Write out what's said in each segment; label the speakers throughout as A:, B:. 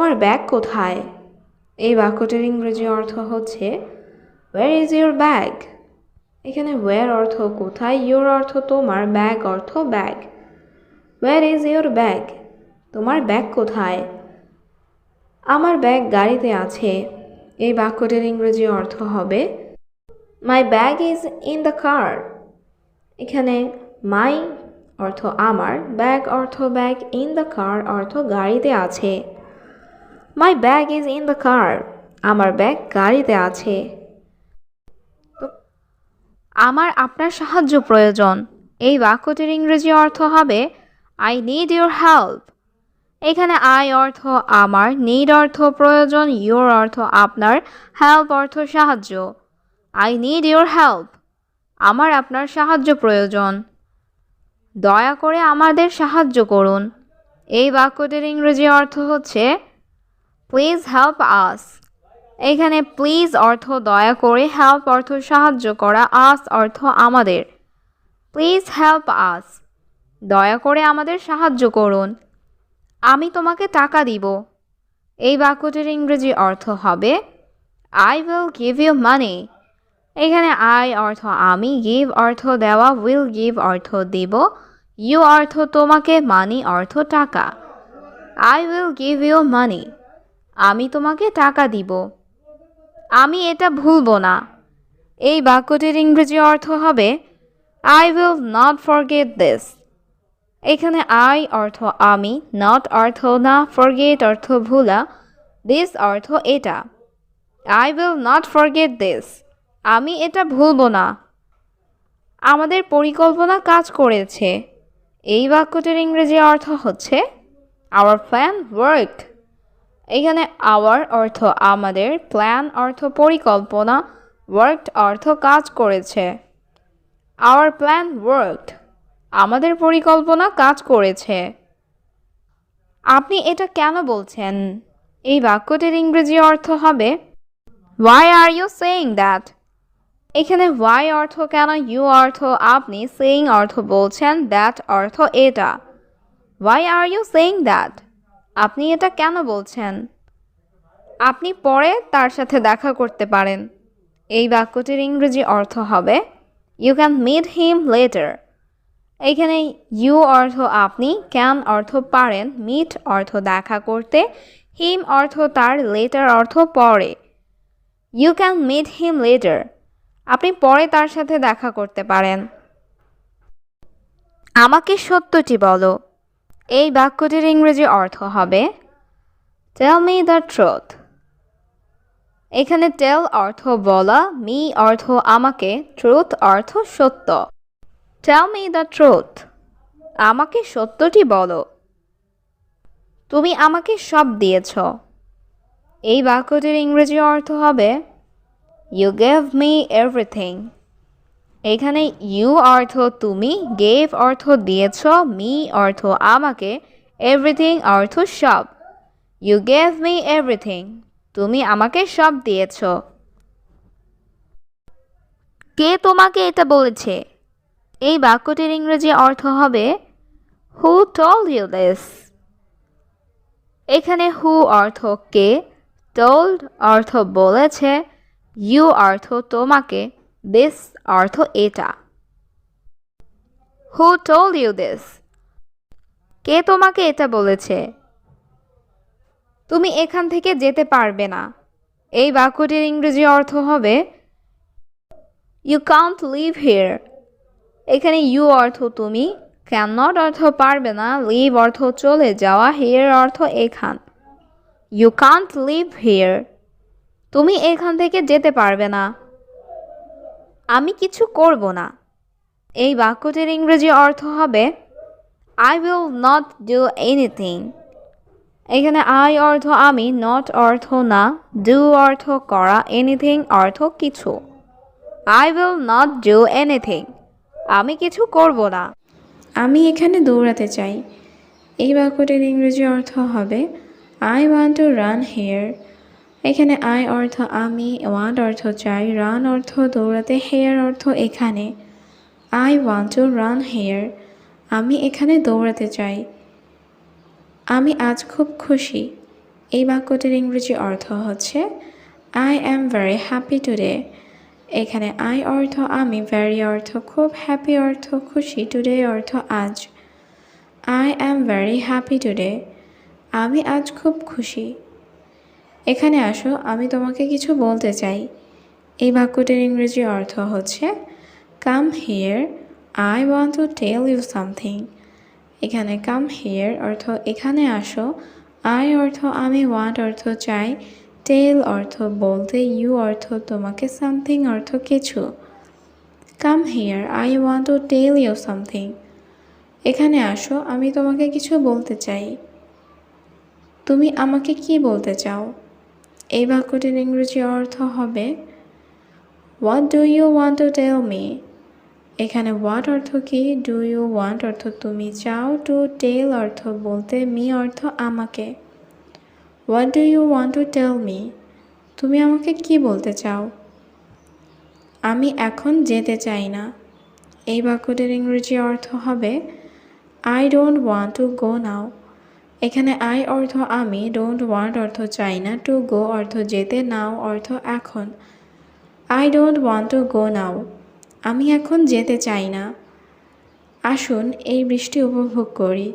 A: তোমার ব্যাগ কোথায়? এই বাক্যটির ইংরেজি অর্থ হচ্ছে ওয়্যার ইজ ইউর ব্যাগ। এখানে ওয়্যার অর্থ কোথায়, ইউর অর্থ তোমার, ব্যাগ অর্থ bag. Where is your bag? তোমার ব্যাগ কোথায়? আমার ব্যাগ গাড়িতে আছে। এই বাক্যটির ইংরেজি অর্থ হবে my bag is in the car. এখানে মাই অর্থ আমার, ব্যাগ অর্থ ব্যাগ, ইন দ্য কার অর্থ গাড়িতে আছে। My bag is in the car. আমার ব্যাগ গাড়িতে আছে। আমার আপনার সাহায্য প্রয়োজন। এই বাক্যটির ইংরেজি অর্থ হবে আই নিড ইউর হেল্প। এখানে আই অর্থ আমার, নিড অর্থ প্রয়োজন, ইউর অর্থ আপনার, হেল্প অর্থ সাহায্য। I need your help. আমার আপনার সাহায্য প্রয়োজন। দয়া করে আমাদের সাহায্য করুন। এই বাক্যটির ইংরেজি অর্থ হচ্ছে প্লিজ হেল্প আস। এখানে প্লিজ অর্থ দয়া করে, হেল্প অর্থ সাহায্য করা, আস অর্থ আমাদের। Please help us. দয়া করে আমাদের সাহায্য করুন। আমি তোমাকে টাকা দিব। এই বাক্যটির ইংরেজি অর্থ হবে I will give you money. এখানে আই অর্থ আমি, গিভ অর্থ দেওয়া, উইল গিভ অর্থ দিব, ইউ অর্থ তোমাকে, মানি অর্থ টাকা। I will give you money. আমি তোমাকে টাকা দিব। আমি এটা ভুলব না। এই বাক্যটির ইংরেজি অর্থ হবে I will not forget this. এখানে আই অর্থ আমি, নট অর্থ না, ফরগেট অর্থ ভুলা, দিস অর্থ এটা। I will not forget this. আমি এটা ভুলব না। আমাদের পরিকল্পনা কাজ করেছে। এই বাক্যটির ইংরেজি অর্থ হচ্ছে আওয়ার প্ল্যান ওয়ার্কড। এখানে আওয়ার অর্থ আমাদের, প্ল্যান অর্থ পরিকল্পনা, ওয়ার্কড অর্থ কাজ করেছে। Hour plan worked. আমাদের পরিকল্পনা কাজ করেছে। আপনি এটা কেন বলছেন? এই বাক্যটির ইংরেজি অর্থ হবে why are you saying that. এখানে হোয়াই অর্থ কেন, ইউ অর্থ আপনি, সেইং অর্থ বলছেন, দ্যাট অর্থ এটা। Why are you saying that? আপনি এটা কেন বলছেন? আপনি পরে তার সাথে দেখা করতে পারেন। এই বাক্যটির ইংরেজি অর্থ হবে you can meet him later. এখানে ইউ অর্থ আপনি, ক্যান অর্থ পারেন, মিট অর্থ দেখা করতে, হিম অর্থ তার, লেটার অর্থ পরে। You can meet him later. আপনি পরে তার সাথে দেখা করতে পারেন। আমাকে সত্যটি বলো। এই বাক্যটির ইংরেজি অর্থ হবে টেল মি দ্য ট্রুথ। এখানে টেল অর্থ বলা, মি অর্থ আমাকে, ট্রুথ অর্থ সত্য। Tell me the truth. আমাকে সত্যটি বলো। তুমি আমাকে সব দিয়েছ। এই বাক্যটির ইংরেজি অর্থ হবে ইউ গেভ মি এভরিথিং। এখানে ইউ অর্থ তুমি, গেভ অর্থ দিয়েছ, মি অর্থ আমাকে, এভরিথিং অর্থ সব। You gave me everything. তুমি আমাকে সব দিয়েছ। কে তোমাকে এটা বলেছে? এই বাক্যটির ইংরেজি অর্থ হবে হু টোল্ড ইউ দিস। এখানে হু অর্থ কে, টোল্ড অর্থ বলেছে, ইউ অর্থ তোমাকে, দিস অর্থ এটা। Who told you this? কে তোমাকে এটা বলেছে? তুমি এখান থেকে যেতে পারবে না। এই বাক্যটির ইংরেজি অর্থ হবে ইউ কান্ট লিভ হিয়ার। এখানে ইউ অর্থ তুমি, ক্যান নট অর্থ পারবে না, লিভ অর্থ চলে যাওয়া, হিয়ার অর্থ এখান। You can't leave here. তুমি এখান থেকে যেতে পারবে না। আমি কিছু করব না। এই বাক্যটির ইংরেজি অর্থ হবে I will not do anything. এখানে আই অর্থ আমি, নট অর্থ না, ডু অর্থ করা, এনিথিং অর্থ কিছু। I will not do anything. আমি কিছু করব না।
B: আমি এখানে দৌড়াতে চাই। এই বাক্যটির ইংরেজি অর্থ হবে I want to run here. এখানে আই অর্থ আমি, ওয়ান্ট অর্থ চাই, রান অর্থ দৌড়াতে, হেয়ার অর্থ এখানে। I want to run here. আমি এখানে দৌড়াতে চাই। আমি আজ খুব খুশি। এই বাক্যটির ইংরেজি অর্থ হচ্ছে I am very happy today. এখানে আই অর্থ আমি, ভেরি অর্থ খুব, হ্যাপি অর্থ খুশি, টুডে অর্থ আজ। I am very happy today. আমি আজ খুব খুশি। এখানে আসো, আমি তোমাকে কিছু বলতে চাই। এই বাক্যটির ইংরেজি অর্থ হচ্ছে come here, I want to tell you something. এখানে কাম হিয়ার অর্থ এখানে আসো, আই অর্থ আমি, ওয়ান্ট অর্থ চাই, টেল অর্থ বলতে, ইউ অর্থ তোমাকে, সামথিং অর্থ কিছু। Come here, I want to tell you something. এখানে আসো, আমি তোমাকে কিছু বলতে চাই। তুমি আমাকে কি বলতে চাও? এই বাক্যটির ইংরেজি অর্থ হবে what do you want to tell me. এখানে হোয়াট অর্থ কি, ডু ইউ ওয়ান্ট অর্থ তুমি চাও, টু টেল অর্থ বলতে, মি অর্থ আমাকে। What do you want to tell me? তুমি আমাকে কি বলতে চাও? আমি এখন যেতে চাই না। এই বাক্যটির ইংরেজি অর্থ হবে I don't want to go now. এখানে আই অর্থ আমি, ডোন্ট ওয়ান্ট অর্থ চাই না, টু গো অর্থ যেতে, নাও অর্থ এখন। I don't want to go now. আমি এখন যেতে চাই না। আসুন এই বৃষ্টি উপভোগ করি।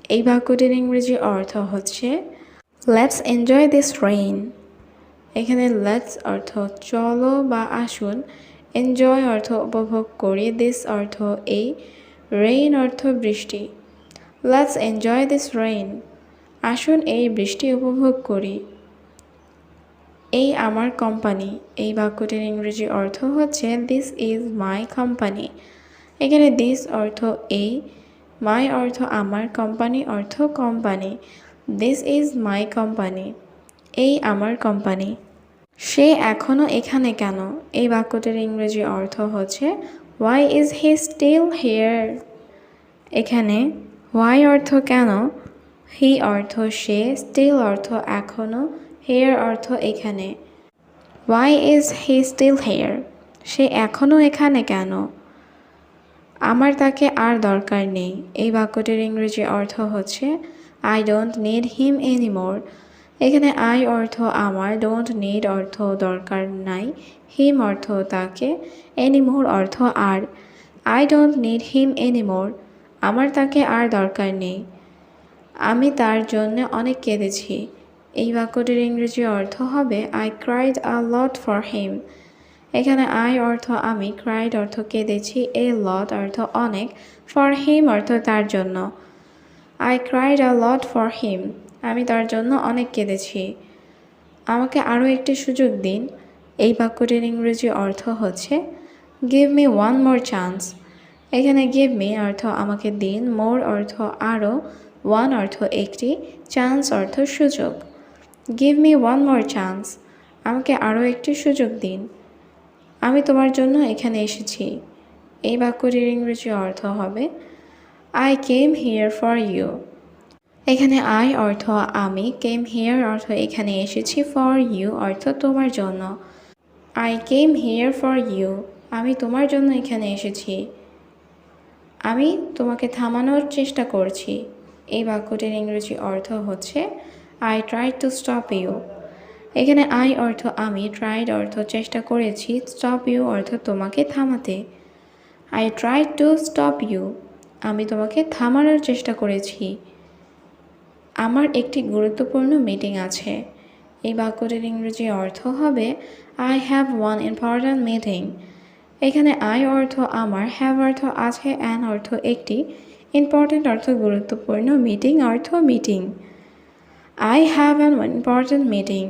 B: এই বাক্যটির ইংরেজি অর্থ হচ্ছে লেটস এনজয় দিস রেইন। এখানে লেটস অর্থ চলো বা আসুন, এনজয় অর্থ উপভোগ করি, দিস অর্থ এই, রেইন অর্থ বৃষ্টি। Let's enjoy this rain. আসুন এই বৃষ্টি উপভোগ করি। এই আমার কোম্পানি। এই বাক্যটির ইংরেজি অর্থ হচ্ছে দিস ইজ মাই কোম্পানি। এখানে দিস অর্থ এই, মাই অর্থ আমার, কোম্পানি অর্থ company. This is my company. এই আমার কোম্পানি। সে এখনও এখানে কেন? এই বাক্যটির ইংরেজি অর্থ হচ্ছে why is he still here. এখানে হোয়াই অর্থ কেন, হি অর্থ সে, স্টিল অর্থ এখনও, হেয়ার অর্থ এখানে। Why is he still here? সে এখনও এখানে কেন? আমার তাকে আর দরকার নেই। এই বাক্যটির ইংরেজি অর্থ হচ্ছে I don't need him anymore. এখানে আই অর্থ আমার, ডোন্ট নিড অর্থ দরকার নাই, হিম অর্থ তাকে, এনিমোর অর্থ আর। I don't need him anymore. আমার তাকে আর দরকার নেই। আমি তার জন্য অনেক কেঁদেছি। এই বাক্যটির ইংরেজি অর্থ হবে I cried a lot for him. এখানে আই অর্থ আমি, ক্রাইড অর্থ কেঁদেছি, এ লট অর্থ অনেক, ফর হিম অর্থ তার জন্য। I cried a lot for him. আমি তার জন্য অনেক কেঁদেছি। আমাকে আরও একটি সুযোগ দিন। এই বাক্যটির ইংরেজি অর্থ হচ্ছে give me one more chance. এখানে গিভ মি অর্থ আমাকে দিন, মোর অর্থ আরও, ওয়ান অর্থ একটি, চান্স অর্থ সুযোগ। Give me one more chance. আমাকে আরও একটি সুযোগ দিন। আমি তোমার জন্য এখানে এসেছি। এই বাক্যটির ইংরেজি অর্থ হবে I came here for you. এখানে আই অর্থ আমি, কেম হিয়ার অর্থ এখানে এসেছি, ফর ইউ অর্থ তোমার জন্য। I came here for you. আমি তোমার জন্য এখানে এসেছি। আমি তোমাকে থামানোর চেষ্টা করছি। এই বাক্যটির ইংরেজি অর্থ হচ্ছে I tried to stop you. এখানে আই অর্থ আমি, ট্রাইড অর্থ চেষ্টা করেছি, স্টপ ইউ অর্থ তোমাকে থামাতে। I tried to stop you. আমি তোমাকে থামানোর চেষ্টা করেছি। আমার একটি গুরুত্বপূর্ণ মিটিং আছে। এই বাক্যটির ইংরেজি অর্থ হবে I have one important meeting. এখানে আই অর্থ আমার, হ্যাভ অর্থ আছে, অ্যান অর্থ একটি, ইম্পর্ট্যান্ট অর্থ গুরুত্বপূর্ণ, মিটিং অর্থ meeting. I have an important meeting.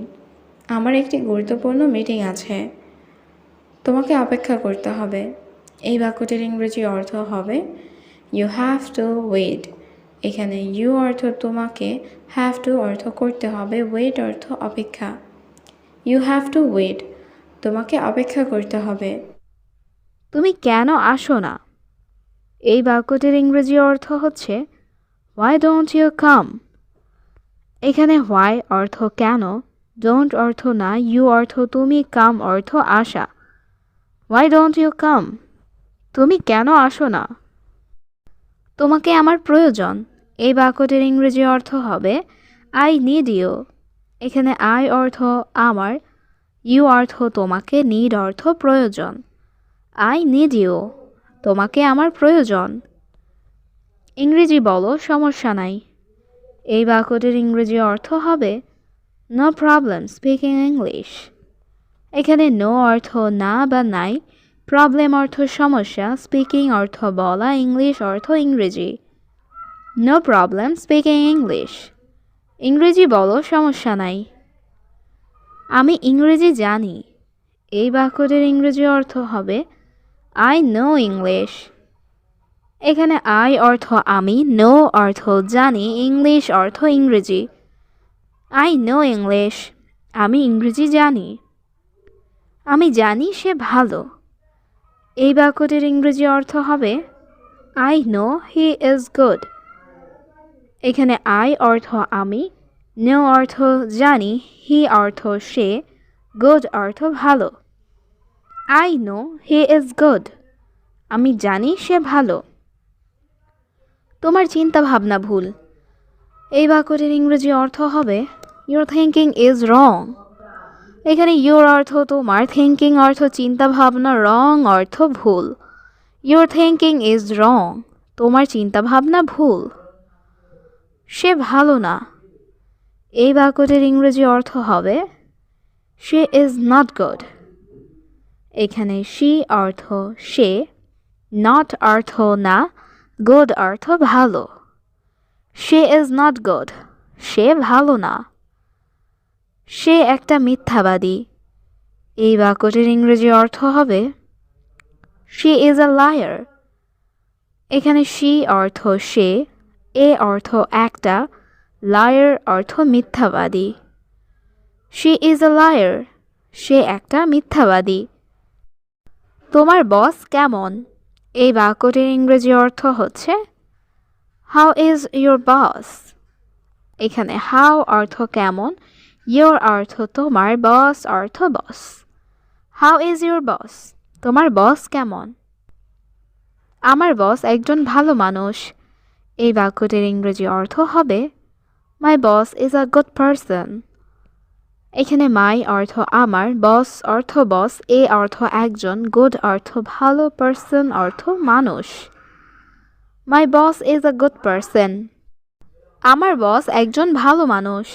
B: আমার একটি গুরুত্বপূর্ণ মিটিং আছে। তোমাকে অপেক্ষা করতে হবে। এই বাক্যটির ইংরেজি অর্থ হবে ইউ হ্যাভ টু ওয়েট। এখানে ইউ অর্থ তোমাকে, হ্যাভ টু অর্থ করতে হবে, ওয়েট অর্থ অপেক্ষা। You have to wait. তোমাকে অপেক্ষা করতে হবে।
A: তুমি কেন আসো না? এই বাক্যটির ইংরেজি অর্থ হচ্ছে হোয়াই ডোন্ট ইউ কাম। এখানে হোয়াই অর্থ কেন, ডোন্ট অর্থ না, ইউ অর্থ তুমি, কাম অর্থ আসা। Why don't you come? তুমি কেন আসো না? তোমাকে আমার প্রয়োজন। এই বাক্যটির ইংরেজি অর্থ হবে আই নিড ইউ। এখানে আই অর্থ আমার, ইউ অর্থ তোমাকে, নিড অর্থ প্রয়োজন। আই নিড ইউ, তোমাকে আমার প্রয়োজন। ইংরেজি বলো, সমস্যা নাই। এই বাক্যটির ইংরেজি অর্থ হবে নো প্রবলেম স্পিকিং ইংলিশ। এখানে নো অর্থ না বা নাই, প্রবলেম অর্থ সমস্যা, স্পিকিং অর্থ বলা, ইংলিশ অর্থ ইংরেজি। No problem speaking English. ইংরেজি বলো, সমস্যা নাই। আমি ইংরেজি জানি। এই বাক্যটির ইংরেজি অর্থ হবে আই নো ইংলিশ। এখানে আই অর্থ আমি, নো অর্থ জানি, ইংলিশ অর্থ ইংরেজি। আই নো ইংলিশ, আমি ইংরেজি জানি। আমি জানি সে ভালো। এই বাক্যটির ইংরেজি অর্থ হবে I know he is good. এখানে আই অর্থ আমি, নো অর্থ জানি, হি অর্থ সে, গুড অর্থ ভালো। I know he is good, আমি জানি সে ভালো। তোমার চিন্তা ভাবনা ভুল। এই বাক্যটির ইংরেজি অর্থ হবে ইউর থিঙ্কিং ইজ রং। এখানে ইউর অর্থ তোমার, থিঙ্কিং অর্থ চিন্তা ভাবনা, রং অর্থ ভুল। ইউর থিঙ্কিং ইজ রং, তোমার চিন্তা ভাবনা ভুল। সে ভালো না। এই বাক্যটির ইংরেজি অর্থ হবে শি ইজ নট গুড। এখানে শি অর্থ সে, নট অর্থ না, গুড অর্থ ভালো। শি ইজ নট গুড, সে ভালো না। সে একটা মিথ্যাবাদী। এই বাক্যটির ইংরেজি অর্থ হবে শি ইজ আ লায়ার। এখানে শি অর্থ সে, এ অর্থ একটা, লায়ার অর্থ মিথ্যাবাদী। শি ইজ আ লায়ার, সে একটা মিথ্যাবাদী। তোমার বস কেমন? এই বাক্যটির ইংরেজি অর্থ হচ্ছে হাউ ইজ ইউর বস। এখানে হাউ অর্থ কেমন, ইউর অর্থ তোমার, বস অর্থ বস। হাউ ইজ ইউর বস, তোমার বস কেমন? আমার বস একজন ভালো মানুষ। এই বাক্যটির ইংরেজি অর্থ হবে my boss is a good person. এখানে মাই অর্থ আমার, বস অর্থ বস, এ অর্থ একজন, গুড অর্থ ভালো, পারসন অর্থ মানুষ। My boss is a good person, আমার বস একজন ভালো মানুষ।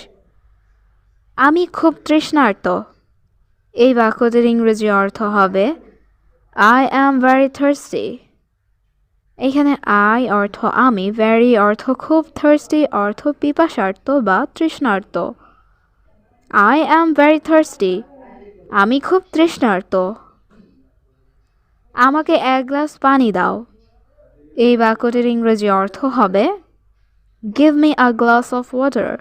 A: আমি খুব তৃষ্ণার্ত। এই বাক্যটির ইংরেজি অর্থ হবে আই অ্যাম ভেরি থার্সটি। এখানে আই অর্থ আমি, ভেরি অর্থ খুব, থার্সটি অর্থ পিপাসার্ত বা তৃষ্ণার্ত। আই অ্যাম ভেরি থার্সটি, আমি খুব তৃষ্ণার্ত। আমাকে এক গ্লাস পানি দাও। এই বাক্যটির ইংরেজি অর্থ হবে give me a glass of water.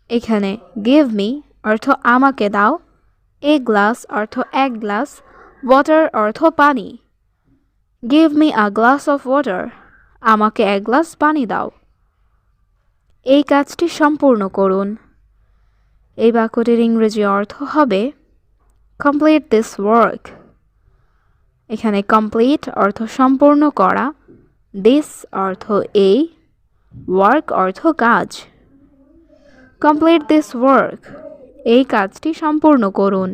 A: এখানে গিভ মি অর্থ আমাকে দাও, এ গ্লাস অর্থ এক গ্লাস, ওয়াটার অর্থ পানি। Give me a glass of water, আমাকে এক গ্লাস পানি দাও। এই কাজটি সম্পূর্ণ করুন। এই বাক্যটির ইংরেজি অর্থ হবে কমপ্লিট দিস ওয়ার্ক। এখানে কমপ্লিট অর্থ সম্পূর্ণ করা, দিস অর্থ এই, ওয়ার্ক অর্থ কাজ। কমপ্লিট দিস ওয়ার্ক, এই কাজটি সম্পূর্ণ করুন।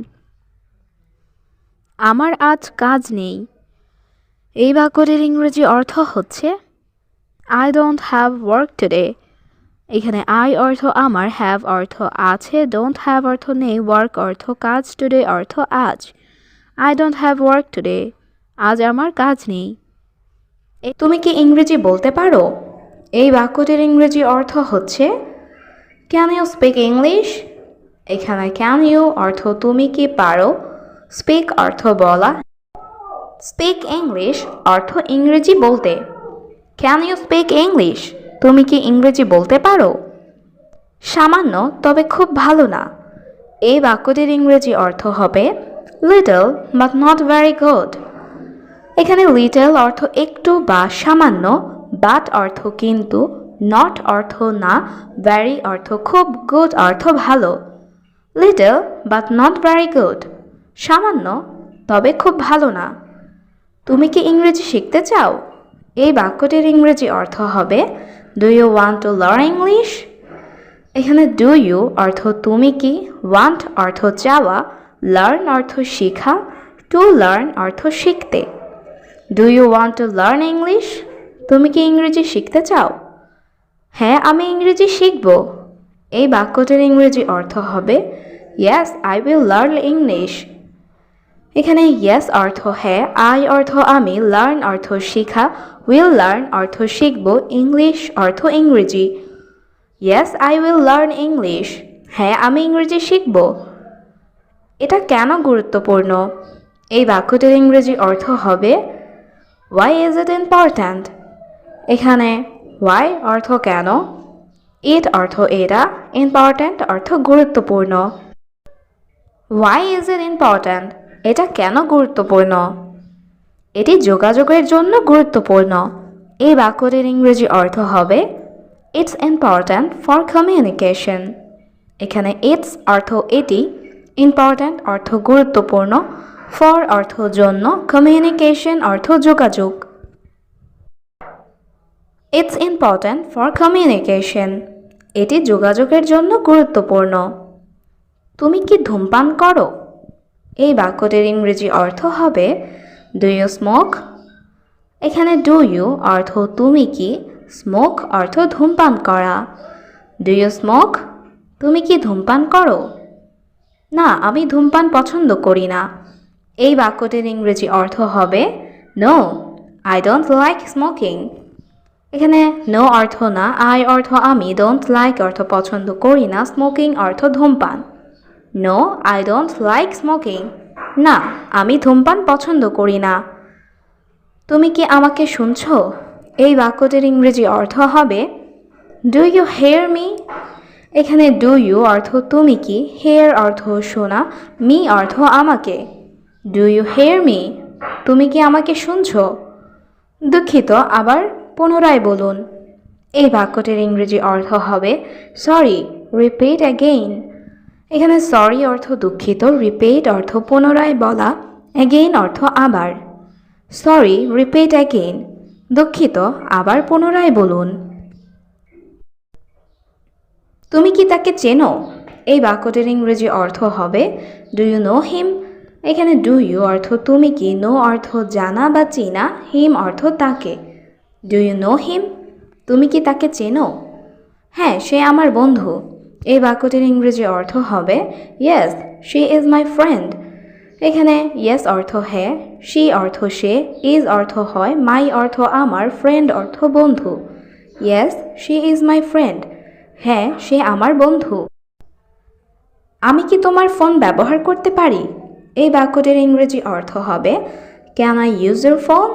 A: আমার আজ কাজ নেই। এই বাক্যটির ইংরেজি অর্থ হচ্ছে I don't have work today. এখানে আই অর্থ আমার, হ্যাভ অর্থ আছে, ডোন্ট হ্যাভ অর্থ নেই, ওয়ার্ক অর্থ কাজ, টুডে অর্থ আজ। I don't have work today, আজ আমার কাজ নেই। তুমি কি ইংরেজি বলতে পারো? এই বাক্যটির ইংরেজি অর্থ হচ্ছে ক্যান ইউ স্পিক ইংলিশ। এখানে ক্যান ইউ অর্থ তুমি কি পারো, স্পিক অর্থ বলা, স্পিক ইংলিশ অর্থ ইংরেজি বলতে। ক্যান ইউ স্পিক ইংলিশ, তুমি কি ইংরেজি বলতে পারো? সামান্য তবে খুব ভালো না। এই বাক্যটির ইংরেজি অর্থ হবে little but not very good. এখানে লিটল অর্থ একটু বা সামান্য, বাট অর্থ কিন্তু, নট অর্থ না, ভেরি অর্থ খুব, গুড অর্থ ভালো। Little but not very good, সামান্য তবে খুব ভালো না। তুমি কি ইংরেজি শিখতে চাও? এই বাক্যটির ইংরেজি অর্থ হবে do you want to learn English. এখানে ডু ইউ অর্থ তুমি কি, ওয়ান্ট অর্থ চাওয়া, লার্ন অর্থ শেখা, টু লার্ন অর্থ শিখতে। Do you want to learn English? তুমি কি ইংরেজি শিখতে চাও? হ্যাঁ, আমি ইংরেজি শিখব। এই বাক্যটির ইংরেজি অর্থ হবে yes I will learn English. এখানে ইয়েস অর্থ হ্যাঁ, আই অর্থ আমি, লার্ন অর্থ শেখা, উইল লার্ন অর্থ শিখব, ইংলিশ অর্থ ইংরেজি। Yes I will learn English. হ্যাঁ, আমি ইংরেজি শিখব। এটা কেন গুরুত্বপূর্ণ? এই বাক্যটির ইংরেজি অর্থ হবে ওয়াই ইজ ইট ইম্পর্ট্যান্ট। এখানে ওয়াই অর্থ কেন, ইট অর্থ এটা, ইম্পর্ট্যান্ট অর্থ গুরুত্বপূর্ণ। Why is it important? এটা কেন গুরুত্বপূর্ণ? এটি যোগাযোগের জন্য গুরুত্বপূর্ণ। এই বাক্যটির ইংরেজি অর্থ হবে ইটস ইম্পর্ট্যান্ট ফর কমিউনিকেশন। এখানে ইটস অর্থ এটি, ইম্পর্ট্যান্ট অর্থ গুরুত্বপূর্ণ, ফর অর্থ জন্য, কমিউনিকেশন অর্থ যোগাযোগ। It's important for communication. এটি যোগাযোগের জন্য গুরুত্বপূর্ণ। তুমি কি ধূমপান করো? এই বাক্যটির ইংরেজি অর্থ হবে ডু ইউ স্মোক। এখানে ডু ইউ অর্থ তুমি কি, স্মোক অর্থ ধূমপান করা। Do you smoke? তুমি কি ধূমপান করো? না, আমি ধূমপান পছন্দ করি না। এই বাক্যটির ইংরেজি অর্থ হবে no I don't like smoking. এখানে নো অর্থ না, আই অর্থ আমি, ডোন্ট লাইক অর্থ পছন্দ করি না, স্মোকিং অর্থ ধূমপান। No I don't like smoking. না, আমি ধূমপান পছন্দ করি না। তুমি কি আমাকে শুনছো? এই বাক্যটির ইংরেজি অর্থ হবে ডু ইউ হেয়ার মি। এখানে ডু ইউ অর্থ তুমি কি, হেয়ার অর্থ শোনা, মি অর্থ আমাকে। Do you hear me? তুমি কি আমাকে শুনছো? দুঃখিত, আবার পুনরায় বলুন। এই বাক্যটির ইংরেজি অর্থ হবে সরি রিপিট অ্যাগেইন। এখানে সরি অর্থ দুঃখিত, রিপিট অর্থ পুনরায় বলা, অ্যাগেইন অর্থ আবার। Sorry repeat again. দুঃখিত, আবার পুনরায় বলুন। তুমি কি তাকে চেনো? এই বাক্যটির ইংরেজি অর্থ হবে ডু ইউ নো হিম। এখানে ডু ইউ অর্থ তুমি কি, নো অর্থ জানা বা চেনা, হিম অর্থ তাকে। Do you know him? তুমি কি তাকে চেনো? হ্যাঁ, সে আমার বন্ধু। এই বাক্যটির ইংরেজি অর্থ হবে yes she is my friend. এখানে ইয়েস অর্থ হ্যাঁ, শি অর্থ সে, ইজ অর্থ হয়, মাই অর্থ আমার, ফ্রেন্ড অর্থ বন্ধু। Yes she is my friend. হ্যাঁ, সে আমার বন্ধু। আমি কি তোমার ফোন ব্যবহার করতে পারি? এই বাক্যটির ইংরেজি অর্থ হবে can I use your phone.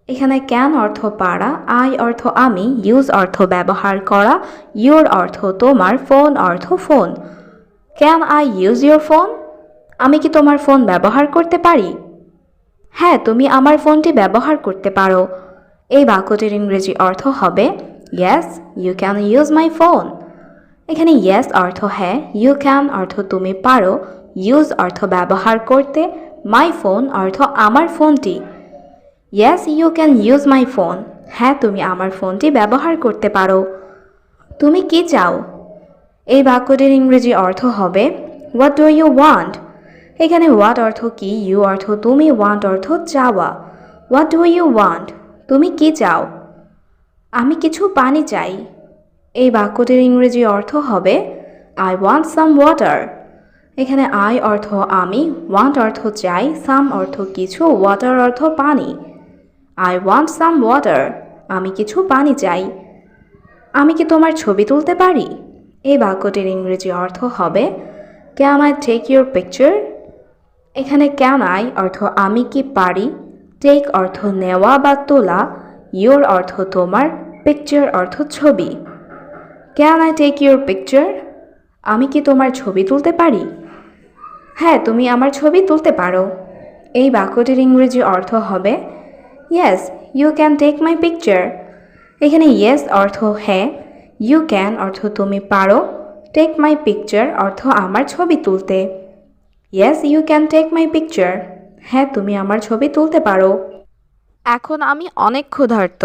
A: এখানে ক্যান অর্থ পারা, আই অর্থ আমি, ইউজ অর্থ ব্যবহার করা, ইউর অর্থ তোমার, ফোন অর্থ phone. Can I use your phone? আমি কি তোমার ফোন ব্যবহার করতে পারি? হ্যাঁ, তুমি আমার ফোনটি ব্যবহার করতে পারো। এই বাক্যটির ইংরেজি অর্থ হবে yes you can use my phone. এখানে ইয়েস অর্থ হ্যাঁ, ইউ ক্যান অর্থ তুমি পারো, ইউজ অর্থ ব্যবহার করতে, মাই ফোন অর্থ আমার ফোনটি। Yes you can use my phone. হ্যাঁ, তুমি আমার ফোনটি ব্যবহার করতে পারো। তুমি কি চাও? এই বাক্যটির ইংরেজি অর্থ হবে হোয়াট ডু ইউ ওয়ান্ট। এখানে হোয়াট অর্থ কি, ইউ অর্থ তুমি, ওয়ান্ট অর্থ চাওয়া। What do you want? তুমি কি চাও? আমি কিছু পানি চাই। এই বাক্যটির ইংরেজি অর্থ হবে আই ওয়ান্ট সাম ওয়াটার। এখানে আই অর্থ আমি, ওয়ান্ট অর্থ চাই, সাম অর্থ কিছু, ওয়াটার অর্থ পানি। I want some water. আমি কিছু পানি চাই। আমি কি তোমার ছবি তুলতে পারি? এই বাক্যটির ইংরেজি অর্থ হবে can I take your picture. এখানে ক্যান আই অর্থ আমি কি পারি, টেক অর্থ নেওয়া বা তোলা, ইউর অর্থ তোমার, পিকচার অর্থ ছবি। Can I take your picture? আমি কি তোমার ছবি তুলতে পারি? হ্যাঁ, তুমি আমার ছবি তুলতে পারো। এই বাক্যটির ইংরেজি অর্থ হবে yes you can take my picture. এখানে ইয়েস অর্থ হ্যাঁ, ইউ ক্যান অর্থ তুমি পারো, টেক মাই পিকচার অর্থ আমার ছবি তুলতে। Yes you can take my picture. হ্যাঁ, তুমি আমার ছবি তুলতে পারো। এখন আমি অনেক ক্ষুধার্ত।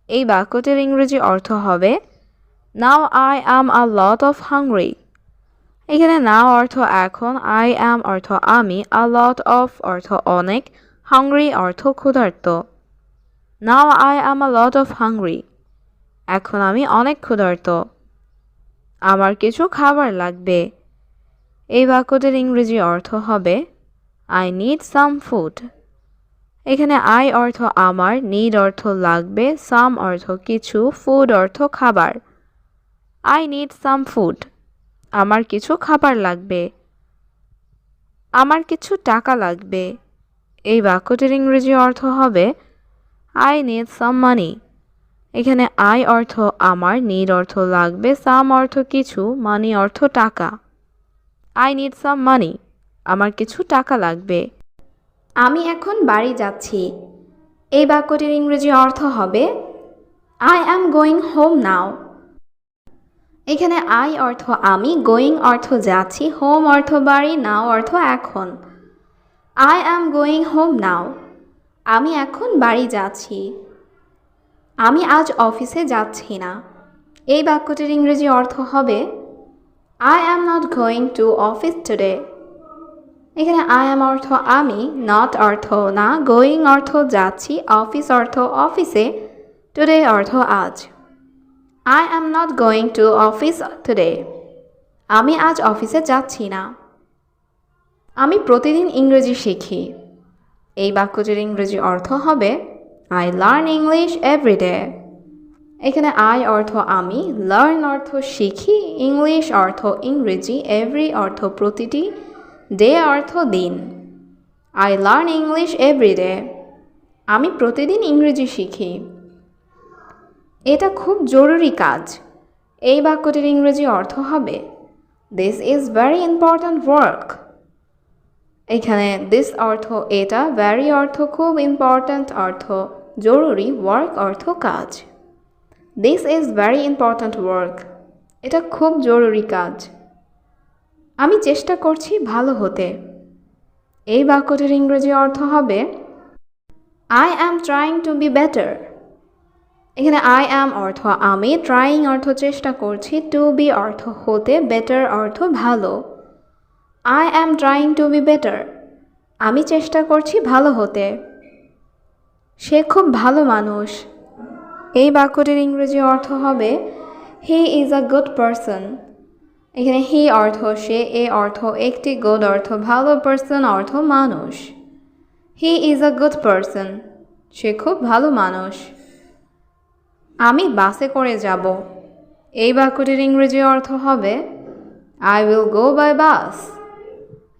A: এই বাক্যটির ইংরেজি অর্থ হবে now I am a lot of hungry. এখানে নাও অর্থ এখন, আই অ্যাম অর্থ আমি, আ লট অফ অর্থ অনেক, হাংরি অর্থ ক্ষুধার্ত। Now I am a lot of hungry. এখন আমি অনেক ক্ষুধার্ত। আমার কিছু খাবার লাগবে। এই বাক্যটির ইংরেজি অর্থ হবে আই নিড সাম ফুড। এখানে আই অর্থ আমার, নিড অর্থ লাগবে, সাম অর্থ কিছু, ফুড অর্থ খাবার। I need some food. আমার কিছু খাবার লাগবে। আমার কিছু টাকা লাগবে। এই বাক্যটির ইংরেজি অর্থ হবে আই নিড সাম মানি। এখানে আই অর্থ আমার, নিড অর্থ লাগবে, সাম অর্থ কিছু, মানি অর্থ টাকা। আই নিড সাম মানি। আমার কিছু টাকা লাগবে। আমি এখন বাড়ি যাচ্ছি। এই বাক্যটির ইংরেজি অর্থ হবে I am going home now. এখানে আই অর্থ আমি, গোয়িং অর্থ যাচ্ছি, হোম অর্থ বাড়ি, নাও অর্থ এখন। I am going home now. আমি এখন বাড়ি যাচ্ছি। আমি আজ অফিসে যাচ্ছি না। এই বাক্যটির ইংরেজি অর্থ হবে I am not going to office today. এখানে আই অ্যাম অর্থ আমি, নট অর্থ না, গোয়িং অর্থ যাচ্ছি, অফিস অর্থ অফিসে, টুডে অর্থ আজ। I am not going to office today. আমি আজ অফিসে যাচ্ছি না। আমি প্রতিদিন ইংরেজি শিখি। এই বাক্যটির ইংরেজি অর্থ হবে আই লার্ন ইংলিশ এভরিডে। এখানে আই অর্থ আমি, লার্ন অর্থ শিখি, ইংলিশ অর্থ ইংরেজি, এভরি অর্থ প্রতিটি, ডে অর্থ দিন। I learn English everyday. আমি প্রতিদিন ইংরেজি শিখি। এটা খুব জরুরি কাজ। এই বাক্যটির ইংরেজি অর্থ হবে this is very important work. এখানে দিস অর্থ এটা, ভেরি অর্থ খুব, ইম্পর্ট্যান্ট অর্থ জরুরি, ওয়ার্ক অর্থ কাজ। This is very important work. এটা খুব জরুরি কাজ। আমি চেষ্টা করছি ভালো হতে। এই বাক্যটির ইংরেজি অর্থ হবে I am trying to be better. এখানে আই অ্যাম অর্থ আমি, ট্রাইং অর্থ চেষ্টা করছি, টু বি অর্থ হতে, বেটার অর্থ ভালো। I am trying to be better. আমি চেষ্টা করছি ভালো হতে। সে খুব ভালো মানুষ। এই বাক্যটির ইংরেজি অর্থ হবে হি ইজ আ গুড পারসন। এখানে হি অর্থ সে, এ অর্থ একটি, গুড অর্থ ভালো, পারসন অর্থ মানুষ। He is a good person. সে খুব ভালো মানুষ। আমি বাসে করে যাব। এই বাক্যটির ইংরেজি অর্থ হবে I will go by bus.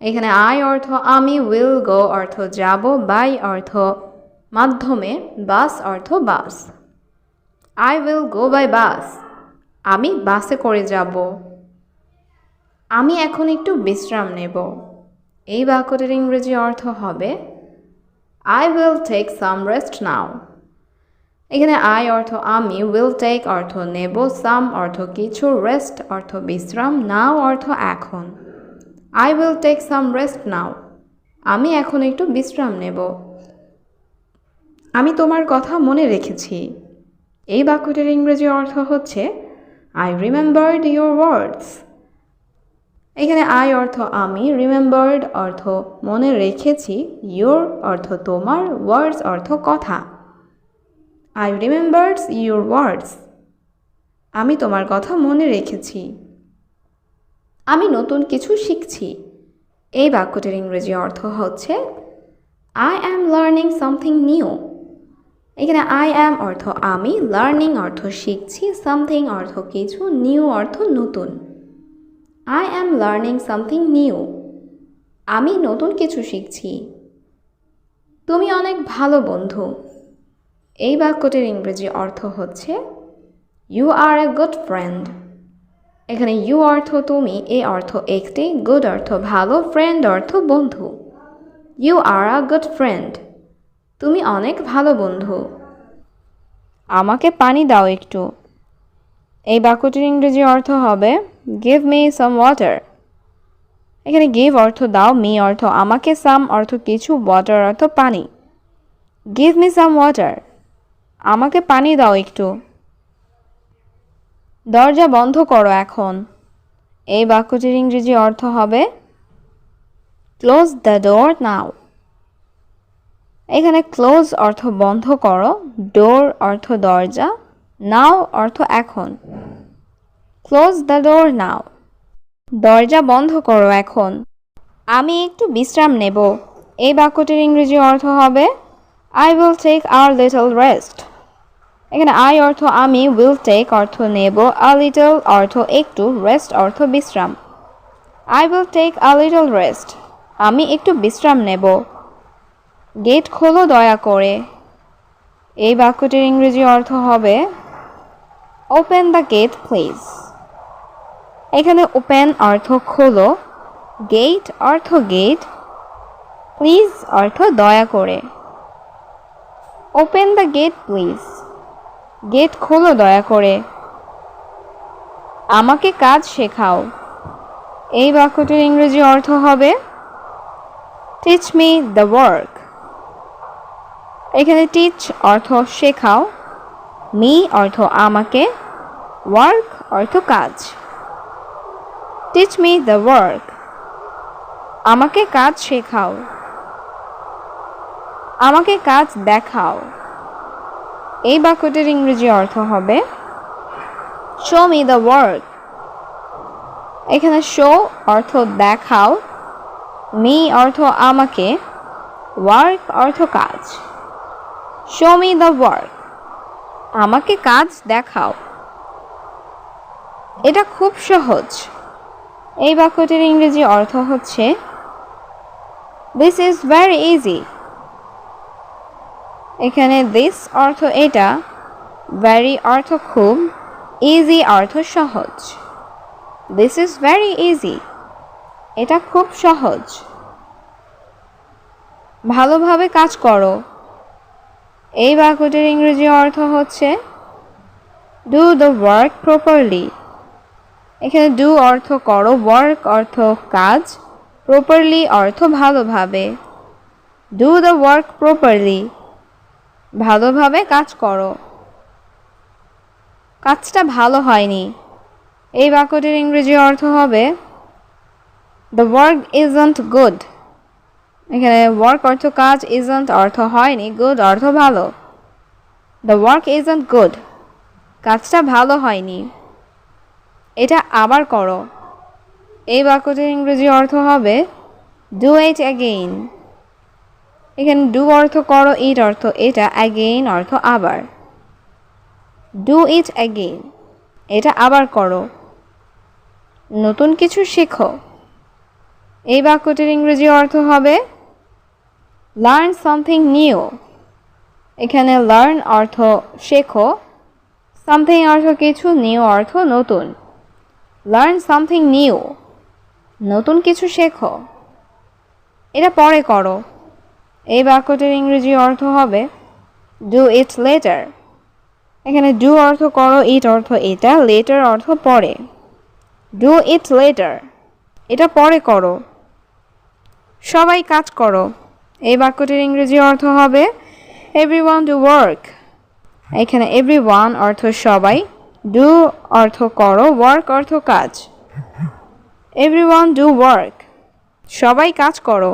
A: এখানে আই অর্থ আমি, উইল গো অর্থ যাব, বাই অর্থ মাধ্যমে, বাস অর্থ bus. I will go by bus. আমি বাসে করে যাব। আমি এখন একটু বিশ্রাম নেব। এই বাক্যটির ইংরেজি অর্থ হবে I will take some rest now. এখানে আই অর্থ আমি, উইল টেক অর্থ নেব, সাম অর্থ কিছু, রেস্ট অর্থ বিশ্রাম, নাও অর্থ এখন। I will take some rest now. আমি এখন একটু বিশ্রাম নেব। আমি তোমার কথা মনে রেখেছি। এই বাক্যটির ইংরেজি অর্থ হচ্ছে আই রিমেম্বার্ড ইউর ওয়ার্ডস। এখানে আই অর্থ আমি, রিমেম্বার্ড অর্থ মনে রেখেছি, ইউর অর্থ তোমার, ওয়ার্ডস অর্থ কথা। I remembered your words. আমি তোমার কথা মনে রেখেছি। আমি নতুন কিছু শিখছি। এই বাক্যটির ইংরেজি অর্থ হচ্ছে I am learning something new. এখানে আই অ্যাম অর্থ আমি, লার্নিং অর্থ শিখছি, সামথিং অর্থ কিছু, নিউ অর্থ নতুন। I am learning something new. আমি নতুন কিছু শিখছি। তুমি অনেক ভালো বন্ধু। এই বাক্যটির ইংরেজি অর্থ হচ্ছে you are a good friend. এখানে ইউ অর্থ তুমি, এ অর্থ একটি, গুড অর্থ ভালো, ফ্রেন্ড অর্থ বন্ধু। You are a good friend. তুমি অনেক ভালো বন্ধু। আমাকে পানি দাও একটু। এই বাক্যটির ইংরেজি অর্থ হবে গিভ মি সাম ওয়াটার। এখানে গিভ অর্থ দাও, মি অর্থ আমাকে, সাম অর্থ কিছু, ওয়াটার অর্থ পানি। Give me some water. আমাকে পানি দাও একটু। দরজা বন্ধ করো এখন। এই বাক্যটির ইংরেজি অর্থ হবে ক্লোজ দ্য ডোর নাও। এখানে ক্লোজ অর্থ বন্ধ করো, ডোর অর্থ দরজা, নাও অর্থ এখন। ক্লোজ দ্য ডোর নাও। দরজা বন্ধ করো এখন। আমি একটু বিশ্রাম নেব। এই বাক্যটির ইংরেজি অর্থ হবে I will take our little rest. এখানে আই অর্থ আমি, উইল টেক অর্থ নেব, আ লিটল অর্থ একটু, রেস্ট অর্থ বিশ্রাম। I will take a little rest. আমি একটু বিশ্রাম নেব। গেট খোলো দয়া করে। এই বাক্যটির ইংরেজি অর্থ হবে ওপেন দ্য গেট প্লিজ। এখানে ওপেন অর্থ খোলো, গেট অর্থ গেট, প্লিজ অর্থ দয়া করে। Open the gate please. Gate খোলো দয়া করে। আমাকে কাজ শেখাও। এই বাক্যটির ইংরেজি অর্থ হবে টিচ মি দ্য ওয়ার্ক। এখানে টিচ অর্থ শেখাও, মি অর্থ আমাকে, ওয়ার্ক অর্থ কাজ। Teach me the work. আমাকে কাজ শেখাও। আমাকে কাজ দেখাও। এই বাক্যটির ইংরেজি অর্থ হবে শো মি দ্য ওয়ার্ক। এখানে শো অর্থ দেখাও, মি অর্থ আমাকে, ওয়ার্ক অর্থ কাজ। Show me the work. আমাকে কাজ দেখাও। এটা খুব সহজ। এই বাক্যটির ইংরেজি অর্থ হচ্ছে দিস ইজ ভেরি ইজি। এখানে দিস অর্থ এটা, ভেরি অর্থ খুব, ইজি অর্থ সহজ। This is very easy. এটা খুব সহজ। ভালোভাবে কাজ করো। এই বাক্যটির ইংরেজি অর্থ হচ্ছে ডু দ্য ওয়ার্ক প্রপারলি। এখানে ডু অর্থ করো, ওয়ার্ক অর্থ কাজ, প্রপারলি অর্থ ভালোভাবে। Do the work properly. ভালোভাবে কাজ করো। কাজটা ভালো হয়নি। এই বাক্যটির ইংরেজি অর্থ হবে দ্য ওয়ার্ক ইজন্ট গুড। এখানে ওয়ার্ক অর্থ কাজ, ইজন্ট অর্থ হয়নি, গুড অর্থ ভালো। The work isn't good. কাজটা ভালো হয়নি। এটা আবার করো। এই বাক্যটির ইংরেজি অর্থ হবে ডু ইট অ্যাগেইন। এখানে ডু অর্থ করো, ইট অর্থ এটা, অ্যাগেইন অর্থ আবার। Do it again. এটা আবার করো। নতুন কিছু শেখো। এই বাক্যটির ইংরেজি অর্থ হবে লার্ন সামথিং নিউ। এখানে লার্ন অর্থ শেখো, সামথিং অর্থ কিছু, নিউ অর্থ নতুন। Learn something new. নতুন কিছু শেখো। এটা পরে করো। এই বাক্যটির ইংরেজি অর্থ হবে ডু ইট লেটার। এখানে ডু অর্থ করো, ইট অর্থ এটা, লেটার অর্থ পরে। Do it later. এটা পরে করো। সবাই কাজ করো। এই বাক্যটির ইংরেজি অর্থ হবে এভরিওয়ান ডু ওয়ার্ক। এখানে এভরিওয়ান অর্থ সবাই, ডু অর্থ করো, ওয়ার্ক অর্থ কাজ। Everyone do work. সবাই কাজ করো।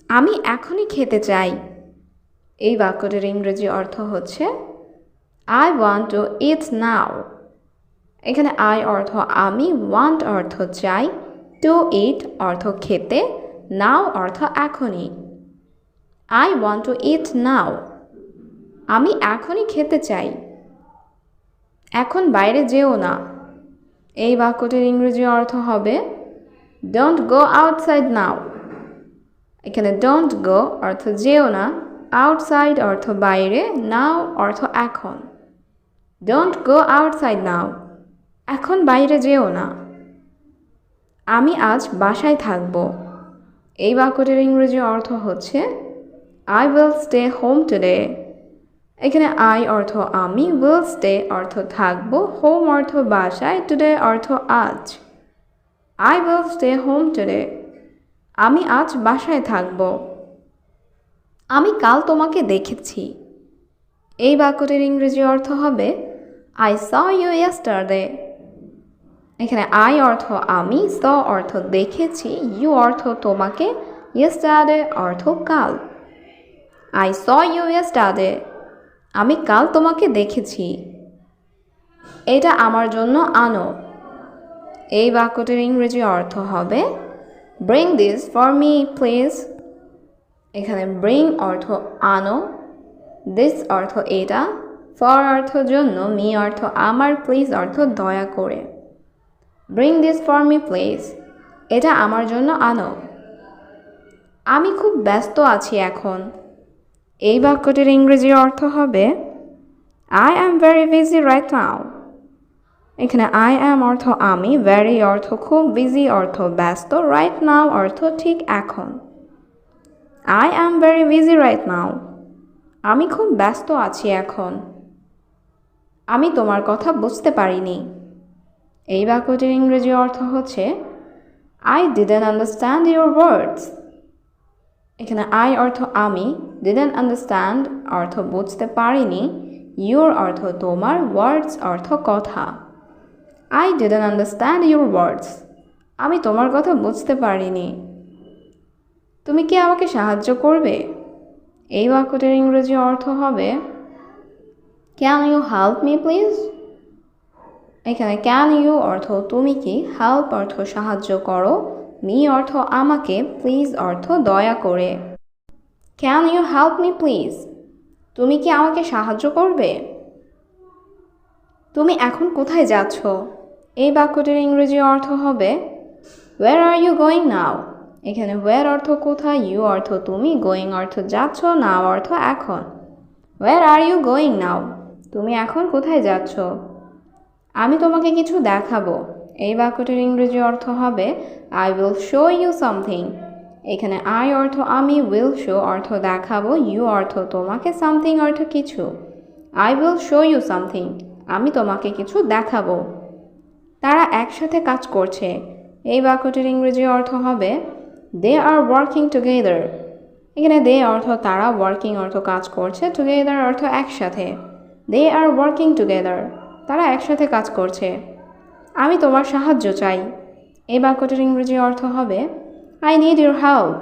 A: আমি এখনই খেতে চাই। এই বাক্যটির ইংরেজি অর্থ হচ্ছে আই ওয়ান্ট টু ইট নাও। এখানে আই অর্থ আমি, ওয়ান্ট অর্থ চাই, টু ইট অর্থ খেতে, নাও অর্থ এখনই। আই ওয়ান্ট টু ইট নাও। আমি এখনই খেতে চাই। এখন বাইরে যেও না। এই বাক্যটির ইংরেজি অর্থ হবে ডোন্ট গো আউটসাইড নাও। এখানে ডোন্ট গো অর্থ যেও না, আউটসাইড অর্থ বাইরে, নাও অর্থ এখন। ডোন্ট গো আউটসাইড নাও। এখন বাইরে যেও না। আমি আজ বাসায় থাকব। এই বাক্যটির ইংরেজি অর্থ হচ্ছে I will stay home today. এখানে আই অর্থ আমি, উইল স্টে অর্থ থাকবো, হোম অর্থ বাসায়, টুডে অর্থ আজ। I will stay home today. আমি আজ বাসায় থাকব। আমি কাল তোমাকে দেখেছি। এই বাক্যটির ইংরেজি অর্থ হবে I saw you yesterday. এখানে I অর্থ আমি, saw অর্থ দেখেছি, you অর্থ তোমাকে, yesterday অর্থ কাল। I saw you yesterday. আমি কাল তোমাকে দেখেছি। এটা আমার জন্য আনো। এই বাক্যটির ইংরেজি অর্থ হবে bring this for me please। এখানে bring অর্থ আনো, this অর্থ এটা, for অর্থ জন্য, me অর্থ আমার, please অর্থ দয়া করে। bring this for me please। এটা আমার জন্য আনো। আমি খুব ব্যস্ত আছি এখন। এই বাক্যটির ইংরেজি অর্থ হবে I am very busy right now। এখানে I am অর্থ আমি, very অর্থ খুব, busy অর্থ ব্যস্ত, right now অর্থ ঠিক এখন। I am very busy right now। আমি খুব ব্যস্ত আছি এখন। আমি তোমার কথা বুঝতে পারিনি। এই বাক্যটির ইংরেজি অর্থ হচ্ছে I didn't understand your words। এখানে I অর্থ আমি, didn't understand অর্থ বুঝতে পারিনি, your অর্থ তোমার, words অর্থ কথা। I didn't understand your words। আমি তোমার কথা বুঝতে পারিনি। তুমি কি আমাকে সাহায্য করবে? এই বাক্যটির ইংরেজি অর্থ হবে Can you help me please? এখানে can you অর্থ তুমি কি, help অর্থ সাহায্য করো, me অর্থ আমাকে, please অর্থ দয়া করে। Can you help me please? তুমি কি আমাকে সাহায্য করবে? তুমি এখন কোথায় যাচ্ছ? এই বাক্যটির ইংরেজি অর্থ হবে Where are you going now? এখানে where অর্থ কোথায়, you অর্থ তুমি, going অর্থ যাচ্ছ, now অর্থ এখন। Where are you going now? তুমি এখন কোথায় যাচ্ছ? আমি তোমাকে কিছু দেখাবো। এই বাক্যটির ইংরেজি অর্থ হবে I will show you something। এখানে I অর্থ আমি, will show অর্থ দেখাবো, you অর্থ তোমাকে, something অর্থ কিছু। I will show you something। আমি তোমাকে কিছু দেখাবো। তারা একসাথে কাজ করছে। এই বাক্যটির ইংরেজি অর্থ হবে They are working together। এখানে they অর্থ তারা, working অর্থ কাজ করছে, together অর্থ একসাথে। They are working together। তারা একসাথে কাজ করছে। আমি তোমার সাহায্য চাই। এই বাক্যটির ইংরেজি অর্থ হবে I need your help।